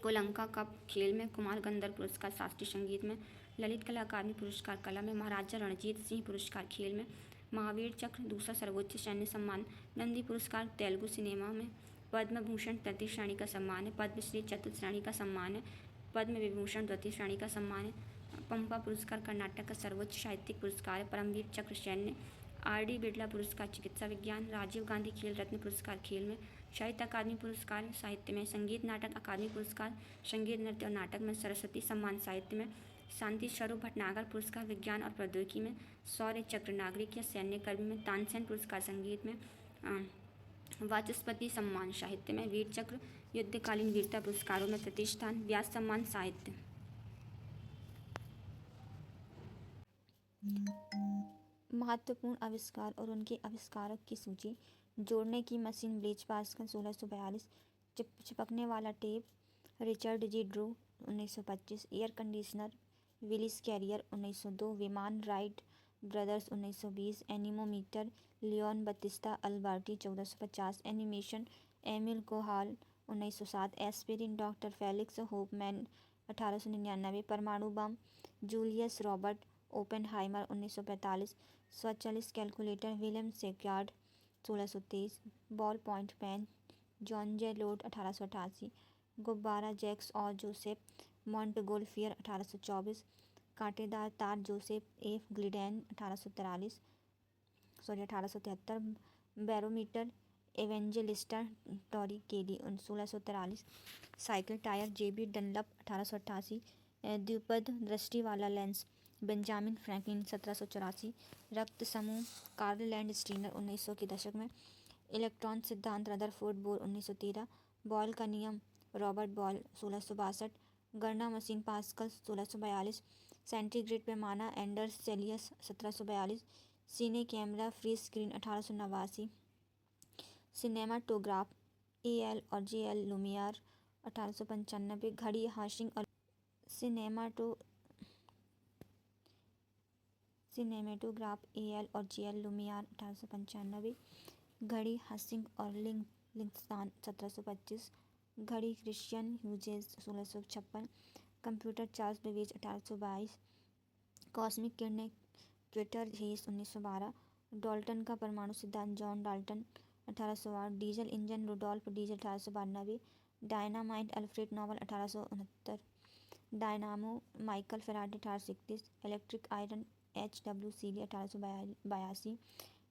कोलंका कप खेल में, कुमार गंधर्व पुरस्कार शास्त्रीय संगीत में, ललित कला अकादमी पुरस्कार कला में, महाराजा रणजीत सिंह पुरस्कार खेल में, महावीर चक्र दूसरा सर्वोच्च सैन्य सम्मान, नंदी पुरस्कार तेलुगु सिनेमा में, पद्म भूषण तृतीय श्रेणी का सम्मान है, पद्मश्री चतुर्थ श्रेणी का सम्मान है, पद्म विभूषण द्वितीय श्रेणी का सम्मान है, पंपा पुरस्कार कर्नाटक का सर्वोच्च साहित्यिक पुरस्कार है, परमवीर चक्र सैन्य, आर.डी. बिरला पुरस्कार चिकित्सा विज्ञान, राजीव गांधी खेल रत्न पुरस्कार खेल में, साहित्य अकादमी पुरस्कार साहित्य में, संगीत नाटक अकादमी पुरस्कार संगीत नृत्य और नाटक में, सरस्वती सम्मान साहित्य में, शांति स्वरूप भटनागर पुरस्कार विज्ञान और प्रौद्योगिकी में, शौर्य चक्र नागरिक या सैन्य कर्मी में, तानसेन पुरस्कार संगीत में, वाचस्पति सम्मान साहित्य में, वीर चक्र युद्धकालीन वीरता पुरस्कारों में प्रतिष्ठान, व्यास सम्मान साहित्य। महत्वपूर्ण आविष्कार और उनके आविष्कारक की सूची। जोड़ने की मशीन ब्लेज पास्कल 1642, चिपकने वाला tape Richard G Drew 1925, air conditioner Willis Carrier 1902, विमान Wright brothers 1920, anemometer Leon Battista Alberti 1450, animation Emile Cohl 1907, aspirin doctor Felix Hoffmann 1899, परमाणु बम जूलियस रॉबर्ट ओपेनहाइमर 1945, स्वचालित calculator William Schickard 1623, ball point pen John J Loud 1888, गुब्बारा जैक्स और जोसेफ मॉन्टगोल्फियर 1824, कांटेदार तार Joseph F Glidden 1873, barometer Evangelista Torricelli 1643, cycle tyre जेबी डनलप 1888, द्विपद दृष्टि वाला लेंस बेंजामिन फ्रैंकलिन 1784, रक्त समूह कार्ल लैंड स्टीनर 1900 के दशक में, इलेक्ट्रॉन सिद्धांत रदरफोर्ड बोर 1913, बॉयल का नियम रॉबर्ट बॉयल 1662, गणना मशीन पास्कल 1642, सेंटीग्रेड पैमाना एंडर्स सेलियस 1742, सीने camera free screen 1889, cinematograph AL. और जे.एल. लुमियर 1895, घड़ी हाशिंग और सिनेमेटोग्राफ ए.एल. और जे.एल. लुमियर 1895, घड़ी हसिंग और लिंगस्तान 1725, घड़ी क्रिश्चियन ह्यूजेस 1656, कंप्यूटर चार्ल्स बेबेज 1822, कॉस्मिक किरणें क्वेटर हेस 1912, डाल्टन का परमाणु सिद्धांत John Dalton 1808, diesel engine Rudolf Diesel 1892, dynamite Alfred Nobel 1869, dynamo Michael Faraday 1831, electric iron H W. Seely 1882,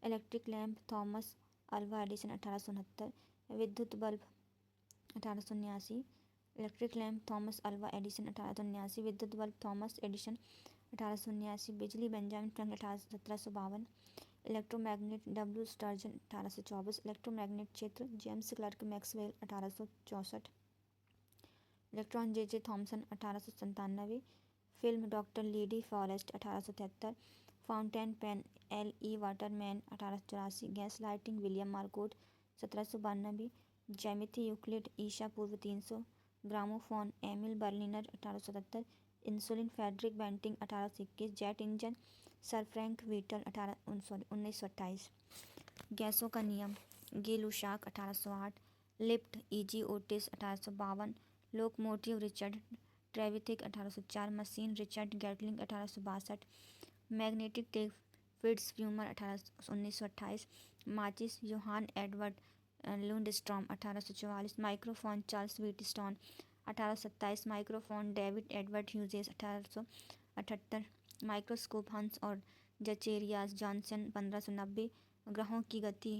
electric lamp Thomas Alva Edison 1869। विद्युत bulb 1879। Electric lamp Thomas Alva Edison 1879। विद्युत बल्ब थॉमस एडिसन 1879। बिजली Benjamin Franklin 1752। Electromagnet W Sturgeon 1824। Electromagnet क्षेत्र James Clerk Maxwell 1864। Electron J Thomson 1897। Film doctor Lee De Forest 1873। Fountain pen L.E. Waterman 1884। Gas lighting William Murdoch 1792। ज्यामिति यूक्लिड ईसा पूर्व 300। Gramophone Emile Berliner 1877। Insulin Frederick Banting 1821। Jet engine sir Frank Whittle 1928। गैसों का नियम Gay Lussac 1808। Lift E.G. Otis 1852। Locomotive Richard Trevithick 1804। Machine Richard Gatling 1862। Magnetic tape Fritz Pfleumer 1928। माचिस Johan Edvard Lundstrom 1844। Microphone Charles Wheatstone 1827। Microphone David Edward Hughes 1878। Microscope Hans और जचेरियास जॉनसन 1590। ग्रहों की गति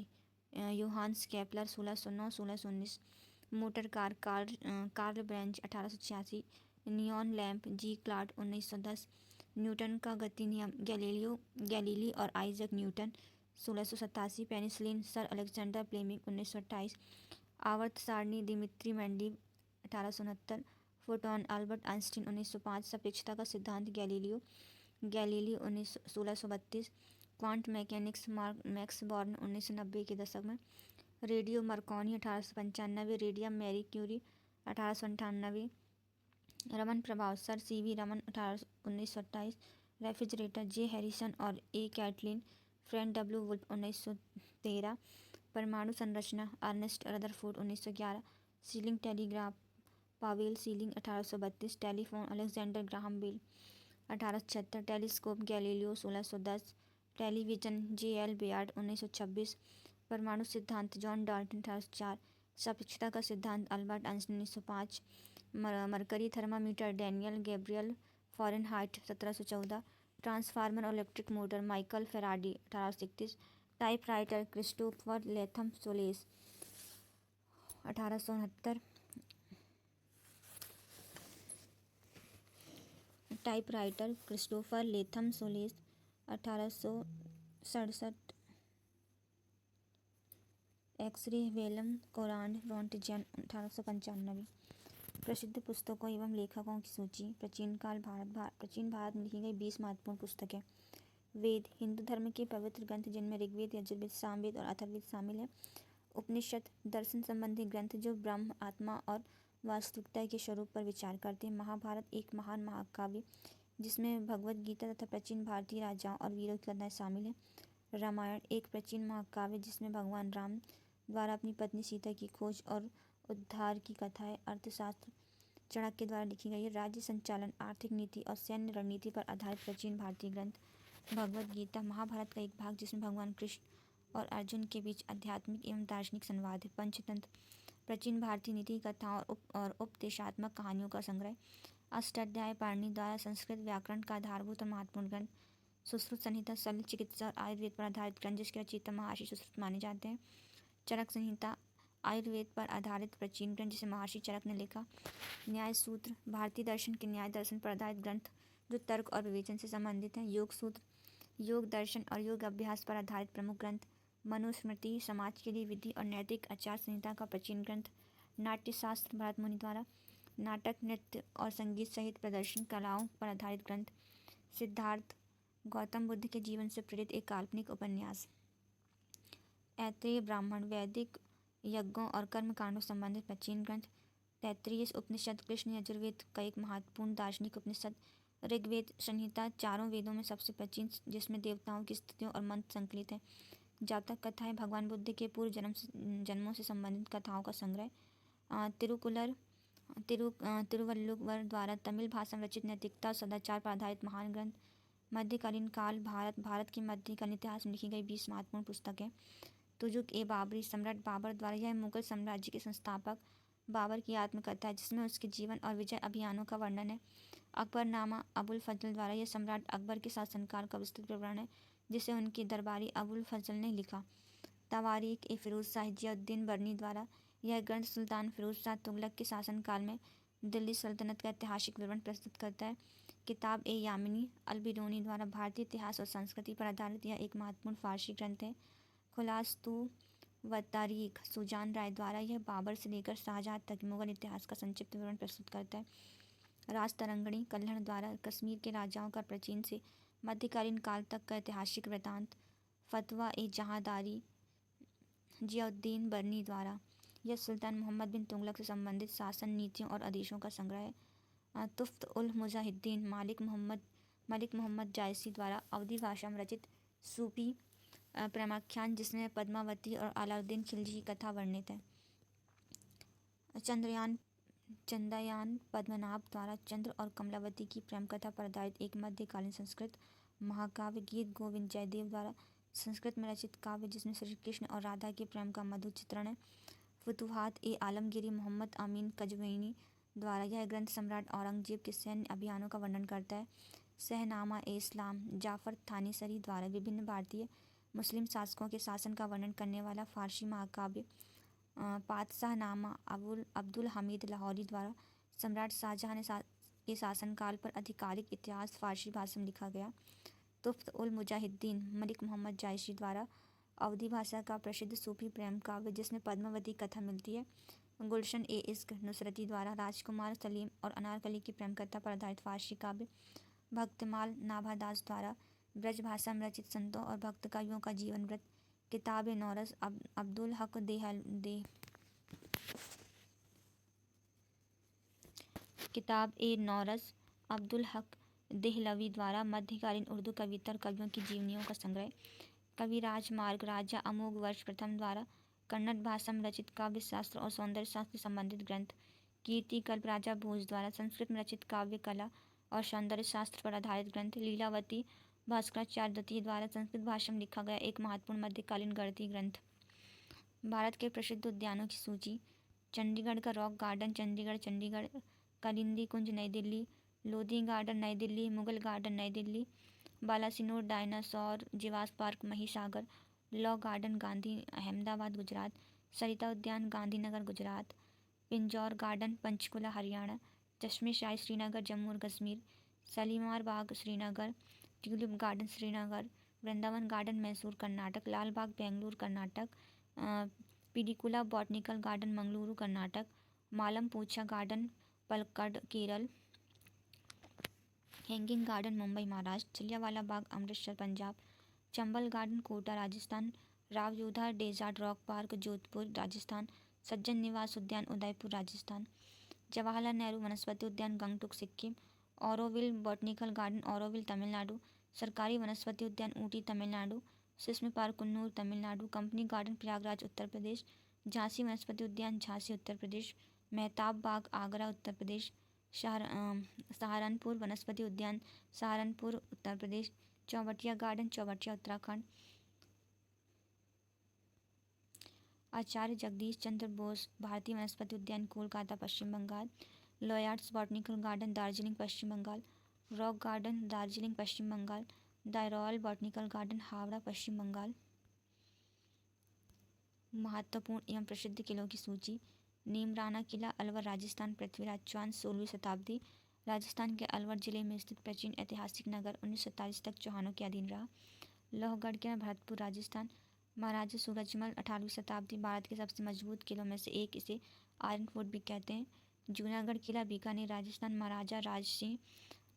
Johannes Kepler 1609-1619। Motor car Karl Benz 1886। Neon lamp G Claude 1910। Newton का गति नियम गैलीली और Isaac Newton 1687। Penicillin sir Alexander Fleming 1928। आवर्त सारणी Dmitri Mendeleev 1869। Photon Albert Einstein 1905। सापेक्षता का सिद्धांत Galilei 1632। Quantum mechanics Max Born 1990 के दशक में। Radio मरकॉनी 1895। Radium Marie Curie 1898। Raman प्रभाव sir C.V. Raman 1928। Refrigerator J Harrison और A. Catlin Frank W. Wolf 1913। परमाणु संरचना Ernest Rutherford 1911। Schilling telegraph Pavel Schilling 1832। Telephone Alexander Graham Bell 1876। Telescope Galileo 1610। Television J.L. Baird 1926। परमाणु सिद्धांत जॉन डाल्टन 1804। सापेक्षता का सिद्धांत Albert Einstein 1905। Mercury thermometer Daniel Gabriel Fahrenheit 1714। Transformer और electric motor Michael Faraday 1831। Typewriter Christopher Latham solace 1869। Typewriter Christopher Latham Sholes 1867। X ray Wilhelm Conrad Roentgen 1895। प्रसिद्ध पुस्तकों एवं लेखकों की सूची प्राचीन भारत में लिखी गई 20 महत्वपूर्ण पुस्तकें। वेद हिंदू धर्म के पवित्र ग्रंथ जिनमें ऋग्वेद यजुर्वेद सामवेद और अथर्ववेद शामिल है। उपनिषद दर्शन संबंधी ग्रंथ जो ब्रह्म आत्मा और वास्तविकता के स्वरूप पर विचार करते हैं। महाभारत एक महान महाकाव्य जिसमें भगवद गीता तथा प्राचीन भारतीय राजाओं और वीरों की कथाएं शामिल हैं। रामायण एक प्राचीन महाकाव्य जिसमें भगवान राम द्वारा अपनी पत्नी सीता की खोज और उद्धार की कथाएं अर्थशास्त्र चाणक्य द्वारा लिखी गई है। राज्य संचालन आर्थिक नीति और सैन्य रणनीति पर आधारित प्राचीन भारतीय ग्रंथ भगवद गीता महाभारत का एक भाग जिसमें भगवान कृष्ण और अर्जुन के बीच आध्यात्मिक एवं दार्शनिक संवाद है। पंचतंत्र प्राचीन भारतीय नीति कथाओं और उपदेशात्मक कहानियों का संग्रह। अष्टाध्यायी पाणिनि द्वारा संस्कृत व्याकरण का आधारभूत और महत्वपूर्ण ग्रंथ। सुश्रुत संहिता शल्य चिकित्सा और आयुर्वेद पर आधारित ग्रंथ जिसके रचयिता महर्षि सुश्रुत माने जाते हैं। चरक संहिता आयुर्वेद पर आधारित प्राचीन ग्रंथ जिसे महर्षि चरक ने लिखा। न्याय सूत्र भारतीय दर्शन के न्याय दर्शन पर आधारित ग्रंथ जो तर्क और विवेचन से संबंधित हैं। योग सूत्र योग दर्शन और योग अभ्यास पर आधारित प्रमुख ग्रंथ। मनुस्मृति समाज के लिए विधि और नैतिक आचार संहिता का प्राचीन ग्रंथ। नाट्यशास्त्र भरत मुनि द्वारा नाटक नृत्य और संगीत सहित प्रदर्शन कलाओं पर आधारित ग्रंथ। सिद्धार्थ गौतम बुद्ध के जीवन से प्रेरित एक काल्पनिक उपन्यास। ऐत्रेय ब्राह्मण वैदिक यज्ञों और कर्मकांडों संबंधित प्राचीन ग्रंथ। तैत्तिरीय उपनिषद कृष्ण यजुर्वेद का एक महत्वपूर्ण दार्शनिक उपनिषद। ऋग्वेद संहिता चारों वेदों में सबसे प्राचीन जिसमें देवताओं की स्तुतियों और मंत्र संकलित है। जातक कथाएं भगवान बुद्ध के पूर्व जन्मों से संबंधित कथाओं का संग्रह। तिरुवल्लुवर द्वारा तमिल भाषा में रचित नैतिकता और सदाचार पर आधारित महान ग्रंथ। मध्यकालीन काल भारत के मध्यकालीन इतिहास में लिखी गई 20 महत्वपूर्ण पुस्तकें। तुजुक ए बाबरी सम्राट बाबर द्वारा यह मुगल साम्राज्य के संस्थापक बाबर की आत्मकथा है जिसमें उसके जीवन और विजय अभियानों का वर्णन है। अकबरनामा अबुल फजल द्वारा यह सम्राट अकबर के शासनकाल का विस्तृत विवरण है जिसे उनके दरबारी अबुल फजल ने लिखा। तवारीख ए फ़िरोज़ शाह जियाउद्दीन बरनी द्वारा यह ग्रंथ सुल्तान फ़िरोज़ शाह तुगलक के शासनकाल में दिल्ली सल्तनत का ऐतिहासिक विवरण प्रस्तुत करता है। किताब ए यामिनी अल बिरूनी द्वारा भारतीय इतिहास और संस्कृति पर आधारित यह एक महत्वपूर्ण फ़ारसी ग्रंथ है। खुलासतु व तारीख सुजान राय द्वारा यह बाबर से लेकर शाहजहाँ तक मुगल इतिहास का संक्षिप्त विवरण प्रस्तुत करता है। राज तरंगणी कल्हण द्वारा कश्मीर के राजाओं का प्राचीन से मध्यकालीन काल तक का ऐतिहासिक वृतांत। फतवा ए जहांदारी जियाउद्दीन बरनी द्वारा यह सुल्तान मोहम्मद बिन तुगलक से संबंधित शासन नीतियों और आदेशों का संग्रह है। तुफ्त उल मुजाहिद्दीन मलिक मोहम्मद जायसी द्वारा अवधी भाषा में रचित सूफी प्रेमाख्यान, जिसमें पद्मावती और अलाउद्दीन खिलजी की कथा वर्णित है। चंद्रयान पद्मनाभ द्वारा चंद्र और कमलावती की प्रेम कथा पर आधारित एक मध्यकालीन संस्कृत महाकाव्य। गीत गोविंद जयदेव द्वारा संस्कृत में रचित काव्य, जिसमें श्री कृष्ण और राधा के प्रेम का मधुर चित्रण है। फुतुहात ए आलमगीरी मोहम्मद अमीन कजवीनी द्वारा यह ग्रंथ सम्राट औरंगजेब के सैन्य अभियानों का वर्णन करता है। शहनामा ए इस्लाम जाफ़र थानीसरी द्वारा विभिन्न भारतीय मुस्लिम शासकों के शासन का वर्णन करने वाला फ़ारसी महाकाव्य। पातशाहनामा अब्दुल हमीद लाहौरी द्वारा सम्राट शाहजहाँ के शासनकाल पर आधिकारिक इतिहास फ़ारसी भाषा में लिखा गया। तुफ्त उल मुजाहिद्दीन मलिक मोहम्मद जायसी द्वारा अवधी भाषा का प्रसिद्ध सूफी प्रेम काव्य, जिसमें पद्मावती कथा मिलती है। गुलशन ए इश्क नुसरती द्वारा राजकुमार सलीम और अनारकली की प्रेम कथा पर आधारित फ़ारसी काव्य। भक्तमाल नाभादास द्वारा ब्रज भाषा में रचित संतों और भक्त कवियों का जीवन वृत्त। किताब ए नौरस अब्दुल हक किताब ए नौरस अब्दुल हक देहलवी द्वारा मध्यकालीन उर्दू कविता और कवियों की जीवनियों का संग्रह। कविराज मार्ग राजा अमोघ वर्ष प्रथम द्वारा कन्नड़ भाषा में रचित काव्य शास्त्र और सौंदर्य शास्त्र से संबंधित ग्रंथ। कीर्ति कल्प राजा भोज द्वारा संस्कृत में रचित काव्य कला और सौंदर्य शास्त्र पर आधारित ग्रंथ। लीलावती भास्कराचार्य द्वितीय द्वारा संस्कृत भाषा में लिखा गया एक महत्वपूर्ण मध्यकालीन गणितीय ग्रंथ। भारत के प्रसिद्ध उद्यानों की सूची। चंडीगढ़ का रॉक गार्डन चंडीगढ़, कालिंदी कुंज नई दिल्ली, लोधी गार्डन नई दिल्ली, मुगल गार्डन नई दिल्ली, बालासिनोर डायनासोर जीवाश्म park Mahisagar, law garden Gandhi Ahmedabad Gujarat, Sarita उद्यान गांधीनगर गुजरात, पिंजौर गार्डन पंचकुला हरियाणा, चश्मे शाही श्रीनगर जम्मू और Kashmir, Shalimar Bagh Srinagar, tulip garden Srinagar, Vrindavan garden Mysore Karnataka, Lal Bagh Bengaluru Karnataka, Pilikula botanical garden Mangaluru Karnataka, Malampuzha garden Palakkad Kerala, hanging garden Mumbai Maharashtra, Jallianwala Bagh Amritsar Punjab, Chambal garden Kota Rajasthan, Rao Jodha desert rock park Jodhpur Rajasthan, Sajjan Niwas उद्यान उदयपुर राजस्थान, जवाहरलाल नेहरू वनस्पति उद्यान गंगटोक सिक्किम, ऑरोविल बॉटनिकल गार्डन ऑरोविल तमिलनाडु, सरकारी वनस्पति उद्यान Ooty Tamil Nadu, Sim's park Coonoor Tamil Nadu, company garden Prayagraj Uttar Pradesh, Jhansi वनस्पति उद्यान झांसी उत्तर प्रदेश, मेहताब बाग आगरा उत्तर प्रदेश, सहारनपुर वनस्पति उद्यान सहारनपुर उत्तर प्रदेश, चौबटिया गार्डन चौबटिया उत्तराखंड, आचार्य जगदीश चंद्र बोस भारतीय वनस्पति उद्यान Kolkata Paschim Bengal, Lloyd's botanical garden Darjeeling Paschim Bengal, rock garden Darjeeling Paschim Bengal, the royal botanical garden Howrah Paschim Bengal. महत्वपूर्ण एवं प्रसिद्ध किलों की सूची। नीमराना किला अलवर राजस्थान पृथ्वीराज चौहान 16वीं शताब्दी राजस्थान के अलवर जिले में स्थित प्राचीन ऐतिहासिक नगर 1947 तक चौहानों के अधीन रहा। लोहगढ़ किला भरतपुर राजस्थान महाराजा सूरजमल 18वीं शताब्दी भारत के सबसे मजबूत किलों में से एक, इसे आयरन फोर्ट भी कहते हैं। जूनागढ़ किला बीकानेर राजस्थान महाराजा राज सिंह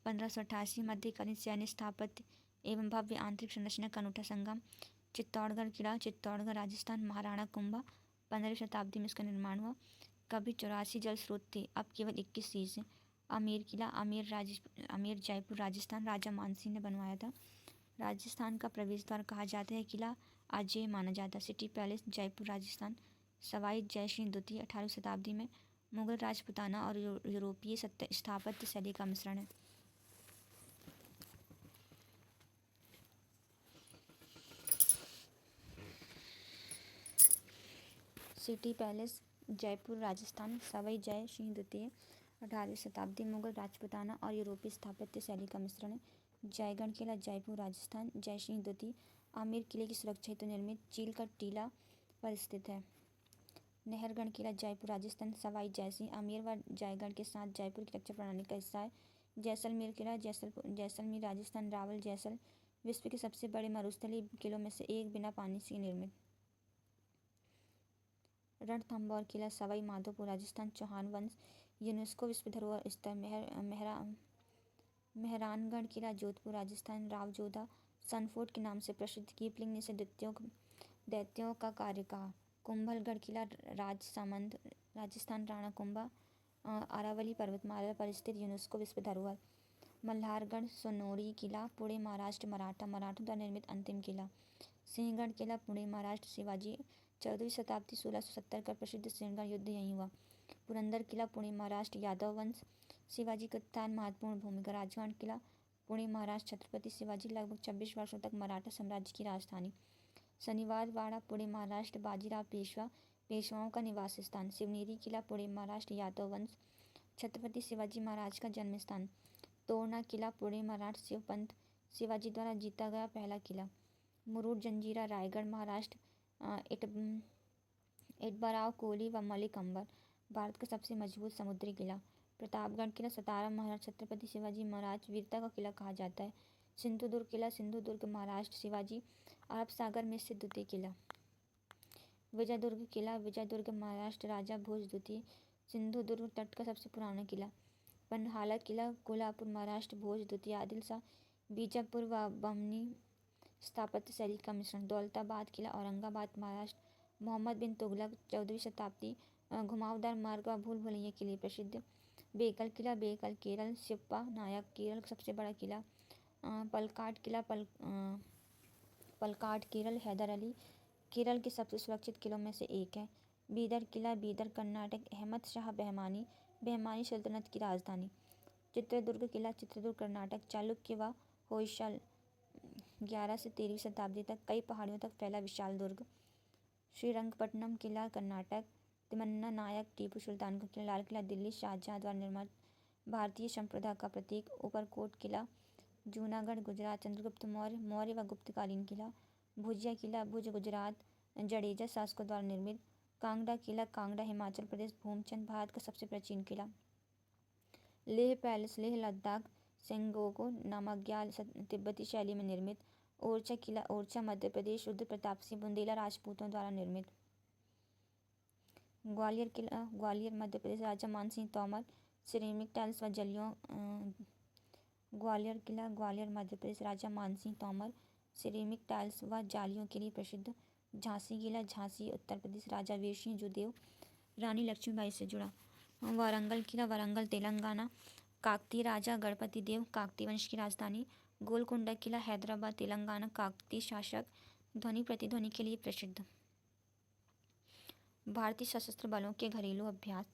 1588 मध्यकालीन सैन्य स्थापत्य एवं भव्य आंतरिक संरचना का अनूठा संगम। चित्तौड़गढ़ किला चित्तौड़गढ़ राजस्थान महाराणा कुंभा 15वीं शताब्दी में इसका निर्माण हुआ। कभी 84 जल स्रोत थे, अब केवल 21 शेष हैं। आमेर किला आमेर जयपुर राजस्थान राजा मानसिंह ने बनवाया था। राजस्थान का प्रवेश द्वार कहा जाता है। किला अजेय माना जाता है। सिटी पैलेस जयपुर राजस्थान सवाई जय सिंह द्वितीय 18वीं शताब्दी में मुगल राजपुताना और यूरोपीय स्थापत्य शैली का मिश्रण है। सिटी पैलेस जयपुर राजस्थान सवाई जय सिंह द्वितीय 18वीं शताब्दी मुगल राजपुताना और यूरोपीय स्थापत्य शैली का मिश्रण है। जयगढ़ किला जयपुर राजस्थान। जयसिंह द्वितीय आमेर किले की सुरक्षा हेतु निर्मित चील का टीला पर स्थित है। नहरगढ़ किला जयपुर राजस्थान। सवाई जयसिंह आमेर व जयगढ़ के साथ जयपुर की रक्षा प्रणाली का हिस्सा है। जैसलमेर किला जैसलमेर राजस्थान। रावल जैसल विश्व के सबसे बड़े मरुस्थलीय किलों में से एक, बिना पानी से निर्मित। रणथंभौर किला सवाई माधोपुर राजस्थान। चौहान वंश यूनेस्को विश्व धरोहर स्थल। मेहरानगढ़ किला जोधपुर राजस्थान। रावजोधा सनफोर्ट के नाम से प्रसिद्ध। कीपलिंग ने इसे दैत्यों का कार्य कहा। कुंभलगढ़ किला राजसमंद राजस्थान। राणा कुंभा अरावली पर्वतमाला पर स्थित, यूनेस्को विश्व धरोहर। मल्हारगढ़ सोनोरी किला पुणे महाराष्ट्र। मराठों द्वारा निर्मित अंतिम किला। सिंहगढ़ किला पुणे महाराष्ट्र। शिवाजी 14वीं शताब्दी 1670 का प्रसिद्ध सिंहगढ़ युद्ध यहीं हुआ। पुरंदर किला पुणे महाराष्ट्र। यादव वंश शिवाजी का उत्थान महत्वपूर्ण भूमिका। राजवाड़ किला पुणे महाराष्ट्र। छत्रपति शिवाजी लगभग 26 वर्षों तक मराठा साम्राज्य की राजधानी। शनिवार वाड़ा पुणे महाराष्ट्र। बाजीराव पेशवाओं का निवास स्थान। शिवनेरी किला पुणे महाराष्ट्र। यादव वंश छत्रपति शिवाजी महाराज का जन्म स्थान। तोरना किला पुणे महाराष्ट्र। शिवपंत शिवाजी द्वारा जीता गया पहला किला। मुरुड जंजीरा रायगढ़ महाराष्ट्र। इटबराव कोहली व मलिक अंबर भारत का सबसे मजबूत समुद्री किला। प्रतापगढ़ किला सतारा महाराष्ट्र। छत्रपति शिवाजी महाराज वीरता का किला कहा जाता है। सिंधुदुर्ग किला सिंधुदुर्ग महाराष्ट्र। शिवाजी अरब सागर में स्थित द्वितीय किला। विजयदुर्ग किला विजयदुर्ग महाराष्ट्र। राजा भोज द्वितीय सिंधुदुर्ग तट का सबसे पुराना किला। पन्हाला किला कोल्हापुर महाराष्ट्र। भोज द्वितीय आदिल शाह बीजापुर व बमनी स्थापत्य शैली का मिश्रण। दौलताबाद किला औरंगाबाद महाराष्ट्र। मोहम्मद बिन तुगलक 14वीं शताब्दी घुमावदार मार्ग व भूल भुलैया के लिए प्रसिद्ध। बेकल किला बेकल केरल। शिप्पा नायक केरल का सबसे बड़ा किला। पलकाड किला पलकाड केरल। हैदर अली केरल के सबसे सुरक्षित किलों में से एक है। बीदर किला बीदर कर्नाटक। अहमद शाह बहमानी सल्तनत की राजधानी। चित्रदुर्ग किला चित्रदुर्ग कर्नाटक। चालुक्य व होयसल 11 से 13वीं शताब्दी तक कई पहाड़ियों तक फैला विशाल दुर्ग। श्रीरंगपट्टनम किला कर्नाटक। तिम्मन्ना नायक टीपू सुल्तान का किला। लाल किला दिल्ली शाहजहाँ द्वारा निर्मित भारतीय संप्रदा का प्रतीक। ऊपरकोट किला जूनागढ़ गुजरात। चंद्रगुप्त मौर्य व गुप्तकालीन किला। भुजिया किला भुज गुजरात। जडेजा शासकों द्वारा निर्मित। कांगड़ा किला कांगड़ा हिमाचल प्रदेश। भूमचंद भारत का सबसे प्राचीन किला। लेह पैलेस लेह लद्दाख। सेंगोको नामग्याल तिब्बती शैली में निर्मित। ओरछा किला ओरछा मध्य प्रदेश। रुद्र प्रताप सिंह बुंदेला राजपूतों द्वारा निर्मित। ग्वालियर किला ग्वालियर मध्य प्रदेश। राजा मानसिंह तोमर सिरेमिक टाइल्स व जलियों ग्वालियर किला ग्वालियर मध्य प्रदेश। राजा मानसिंह तोमर सिरेमिक टाइल्स व जालियों के लिए प्रसिद्ध। झांसी किला झांसी उत्तर प्रदेश। राजा वीर सिंह जोदेव रानी लक्ष्मीबाई से जुड़ा। वारंगल किला वारंगल तेलंगाना। काकतीय राजा गणपति देव काकतीय वंश की राजधानी। गोलकोंडा किला हैदराबाद तेलंगाना। काकतीय शासक ध्वनि प्रतिध्वनि के लिए प्रसिद्ध। भारतीय सशस्त्र बलों के घरेलू अभ्यास।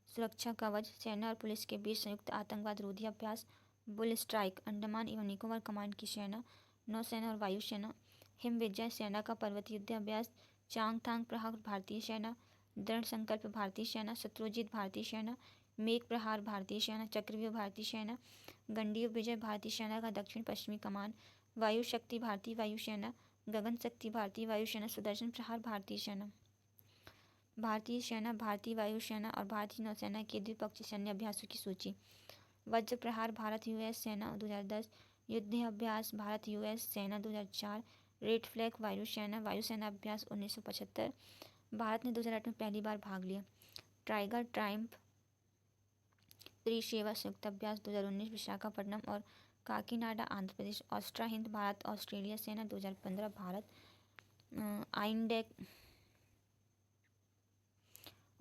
सुरक्षा कवच सेना और पुलिस के बीच संयुक्त आतंकवाद रोधी अभ्यास। बुल स्ट्राइक अंडमान एवं निकोबार कमांड की सेना नौसेना और वायुसेना। हिमविजय सेना का पर्वतीय युद्ध अभ्यास। चांगथांग प्रहार भारतीय सेना। दृढ़ संकल्प भारतीय सेना। शत्रुजीत भारतीय सेना। मेघ प्रहार भारतीय सेना। चक्रव्यूह भारतीय सेना। गंडीव विजय भारतीय सेना का दक्षिण पश्चिमी कमान। वायु शक्ति भारतीय वायुसेना। गगन शक्ति भारतीय वायुसेना। सुदर्शन प्रहार भारतीय सेना। भारतीय सेना भारतीय वायुसेना और भारतीय नौसेना के द्विपक्षीय सैन्य अभ्यासों की सूची। वज्र प्रहार भारत यूएस सेना 2010। युद्ध अभ्यास भारत यूएस सेना 2004। रेड फ्लैग वायुसेना अभ्यास 1975। भारत ने 2008 में पहली बार भाग लिया। टाइगर ट्रायम्फ त्रिसेवा संयुक्त अभ्यास 2019 विशाखापट्टनम और काकीनाडा आंध्र प्रदेश। ऑस्ट्रा हिंद भारत ऑस्ट्रेलिया सेना 2015 भारत।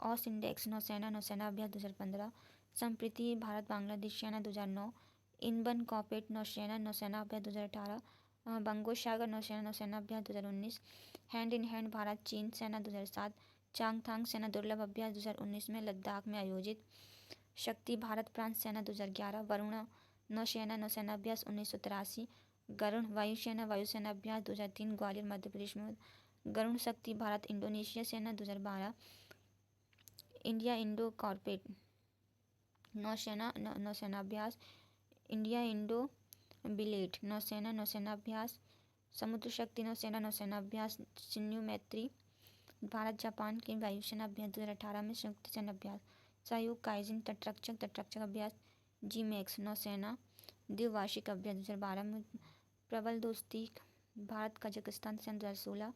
ऑस इंडेक्स नौसेना अभ्यास 2015। संप्रीति भारत बांग्लादेश सेना 2009। इनबन कॉर्पेट नौसेना अभ्यास 2018। बंगोसागर नौसेना अभ्यास 2019। हैंड इन हैंड भारत चीन सेना 2007। चांगथांग सेना दुर्लभ अभ्यास 2019 में लद्दाख में आयोजित। शक्ति भारत फ्रांस सेना 2011। वरुणा नौसेना अभ्यास 1983। गरुण वायुसेना अभ्यास 2003 ग्वालियर मध्य प्रदेश में। गरुण शक्ति भारत इंडोनेशिया सेना 2012। इंडिया इंडो कॉर्पेट नौसेना अभ्यास। इंडिया इंडो बिलेट नौसेना नौसेना अभ्यास, समुद्र शक्ति नौसेना नौसेना अभ्यास, शिन्यू मैत्री, भारत जापान के वायुसेना अभ्यास 2018 में संयुक्त सैन्य अभ्यास, सहयोग काइजिन तटरक्षक अभ्यास, जी मैक्स नौसेना द्विवार्षिक अभ्यास 2012 में, प्रबल दोस्ती भारत कजाकिस्तान सेना 2016,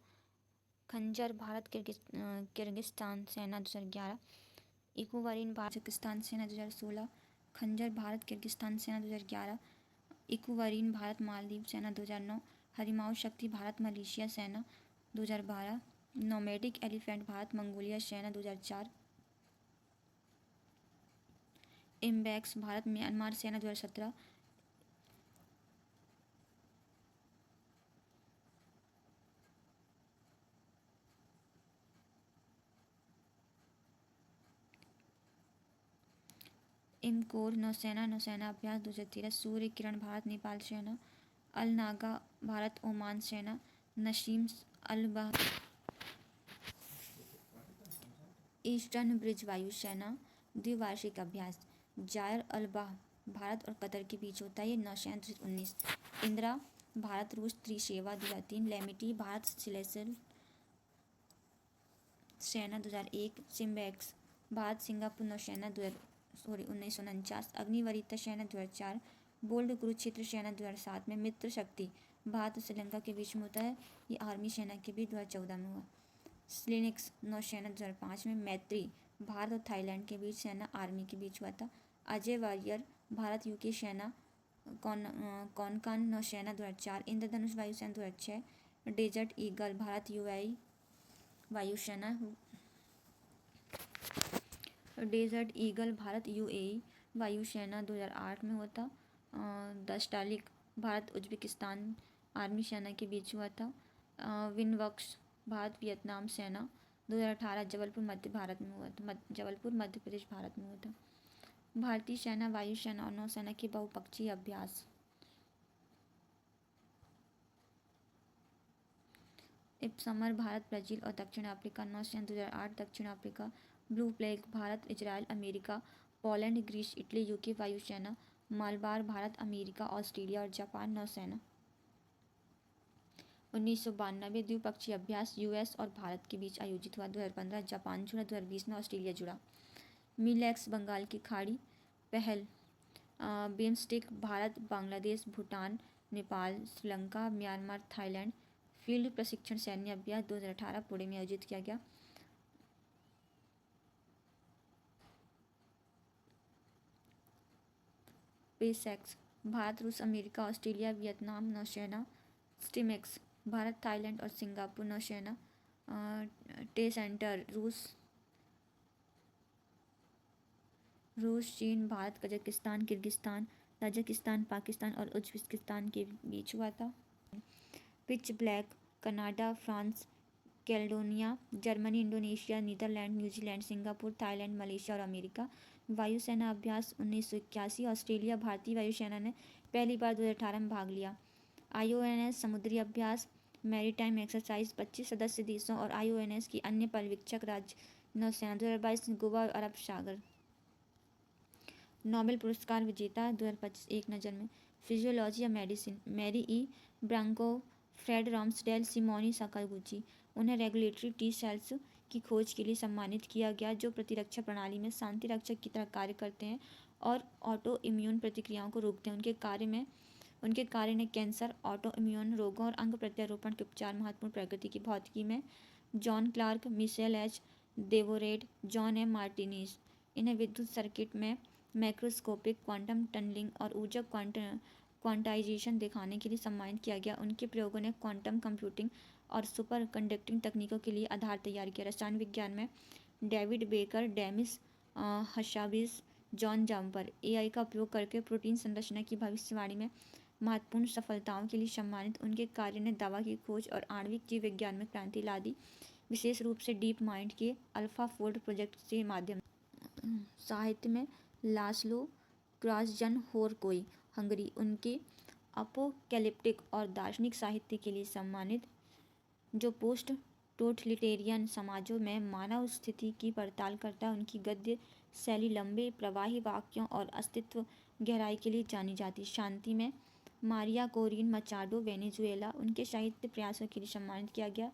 खंजर भारत किर्गिस्तान सेना 2011, इकुवरीन भारत कजाकिस्तान सेना 2016, खंजर भारत किर्गिस्तान सेना 2011, इकुवरीन भारत मालदीव सेना 2009, हरिमाऊ शक्ति भारत मलेशिया सेना 2012, नोमैडिक एलिफेंट भारत मंगोलिया सेना 2004, इम्बैक्स भारत म्यांमार सेना 2017, इमकोर नौसेना नौसेना अभ्यास 2013, सूर्य किरण भारत नेपाल सेना, अल नागा भारत ओमान सेना, नसीम अल ईस्टर्न ब्रिज वायुसेना द्विवार्षिक अभ्यास, जायर अलबाह भारत और कतर के बीच होता है, ये नौसेना 2019, इंदिरा भारत रूस त्रिसेवा 2003, लेमिटी भारत सिलेसल सेना 2001, सिम्बैक्स भारत सिंगापुर नौसेना 1949, अग्निवरीता सेना 2004, बोल्ड कुरुक्षेत्र सेना 2007 में, मित्र शक्ति भारत और श्रीलंका के बीच में होता है, ये आर्मी सेना के बीच 2014 में हुआ, स्लिनिक्स नौसेना 2005 में, मैत्री भारत और थाईलैंड के बीच सेना आर्मी के बीच हुआ था, अजय वॉरियर भारत यूके सेना कॉनकान नौसेना 2004, इंद्रधनुष वायुसेना 2006, डेजर्ट ईगल भारत यूएई वायुसेना, डेजर्ट ईगल भारत यूएई वायुसेना 2008 में हुआ था, दस्टालिक भारत उज्बेकिस्तान आर्मी सेना के बीच हुआ था, विनवक्स भारत वियतनाम सेना 2018 जबलपुर मध्य भारत में हुआ था, जबलपुर मध्य प्रदेश भारत में हुआ था, भारतीय सेना वायुसेना और नौसेना के बहुपक्षीय अभ्यास, इपसमर भारत ब्राज़ील और दक्षिण अफ्रीका नौसेना 2008, दक्षिण Africa, blue flag Bharat Israel America, Poland Greece Italy UK वायुसेना, मालबार भारत अमेरिका ऑस्ट्रेलिया और जापान नौसेना, 1992 द्विपक्षीय अभ्यास यूएस और भारत के बीच आयोजित हुआ, 2015 जापान जुड़ा, 2020 में ऑस्ट्रेलिया जुड़ा, मिलैक्स बंगाल की खाड़ी, पहल BIMSTEC Bharat Bangladesh Bhutan Nepal Sri Lanka Myanmar Thailand, field प्रशिक्षण सैन्य अभ्यास 2018 पुणे में आयोजित किया गया, पेसैक्स भारत रूस अमेरिका ऑस्ट्रेलिया वियतनाम नौसेना, स्टिमेक्स भारत थाईलैंड और सिंगापुर नौसेना, टेसेंटर रूस चीन Bharat Kazakhstan Kyrgyzstan Tajikistan Pakistan और उज्बेकिस्तान के बीच हुआ था, pitch black Canada France Caledonia Germany Indonesia Netherlands New Zealand Singapore Thailand Malaysia और अमेरिका, वायुसेना अभ्यास 1981 ऑस्ट्रेलिया भारतीय वायुसेना ने पहली बार 2018 में भाग लिया, आईओएनएस समुद्री अभ्यास मैरीटाइम एक्सरसाइज 25 सदस्य देशों और आईओएनएस की अन्य पर्यवेक्षक राज्य नौसेना 2022 गोवा और अरब सागर, नोबेल पुरस्कार विजेता 2025 एक नज़र में, फिजियोलॉजी या मेडिसिन मैरी ई ब्रांको फ्रेड रॉम्सडेल सिमोनी साकागुची, उन्हें रेगुलेटरी टी सेल्स की खोज के लिए सम्मानित किया गया जो प्रतिरक्षा प्रणाली में शांति रक्षक की तरह कार्य करते हैं और ऑटो इम्यून प्रतिक्रियाओं को रोकते हैं, उनके कार्य ने कैंसर ऑटो इम्यून रोगों और अंग प्रत्यारोपण के उपचार महत्वपूर्ण प्रगति की भौतिकी में, John Clarke Michel H Devoret John M Martinis, इन्हें विद्युत सर्किट में मैक्रोस्कोपिक क्वांटम टनलिंग और ऊर्जा क्वांटाइजेशन दिखाने के लिए सम्मानित किया गया, उनके प्रयोगों ने क्वांटम कंप्यूटिंग और सुपर कंडक्टिंग तकनीकों के लिए आधार तैयार किया, रसायन विज्ञान में David Baker Demis Hassabis John Jumper AI का उपयोग करके प्रोटीन संरचना की भविष्यवाणी में महत्वपूर्ण सफलताओं के लिए सम्मानित, उनके कार्य ने दवा की खोज और आणविक जीव विज्ञान में क्रांति ला दी, विशेष रूप से डीप माइंड के अल्फाफोल्ड प्रोजेक्ट के माध्यम साहित्य में लास्लो क्रॉसजन होरकोई हंगरी, उनके अपोकैलिप्टिक और दार्शनिक साहित्य के लिए सम्मानित जो पोस्ट टोटलिटेरियन समाजों में मानव स्थिति की पड़ताल करता है, उनकी गद्य शैली लंबे प्रवाही वाक्यों और अस्तित्व गहराई के लिए जानी जाती, शांति में मारिया कोरिन मचाडो वेनेजुएला उनके साहित्य प्रयासों के लिए सम्मानित किया गया,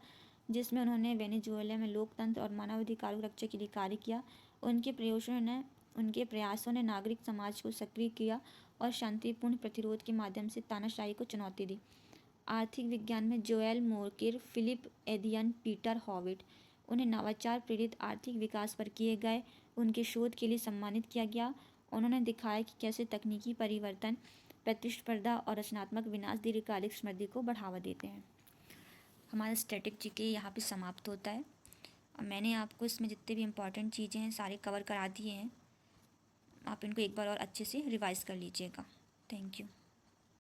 जिसमें उन्होंने वेनेजुएला में लोकतंत्र और मानवाधिकारों की रक्षा के लिए कार्य किया। उनके प्रयासों ने नागरिक समाज को सक्रिय किया और शांतिपूर्ण प्रतिरोध के माध्यम से तानाशाही को चुनौती दी। आर्थिक विज्ञान में जोएल मोर्किर, फिलिप एडियन, पीटर हॉविट उन्हें नवाचार प्रेरित आर्थिक विकास पर किए गए उनके शोध के लिए सम्मानित किया गया। उन्होंने दिखाया कि कैसे तकनीकी परिवर्तन, प्रतिस्पर्धा और रचनात्मक विनाश दीर्घकालिक समृद्धि को बढ़ावा देते हैं। हमारा स्टैटिक जीके यहाँ पे समाप्त होता है। अब मैंने आपको इसमें जितने भी इम्पोर्टेंट चीज़ें हैं सारे कवर करा दिए हैं। आप इनको एक बार और अच्छे से रिवाइज़ कर लीजिएगा। Thank you.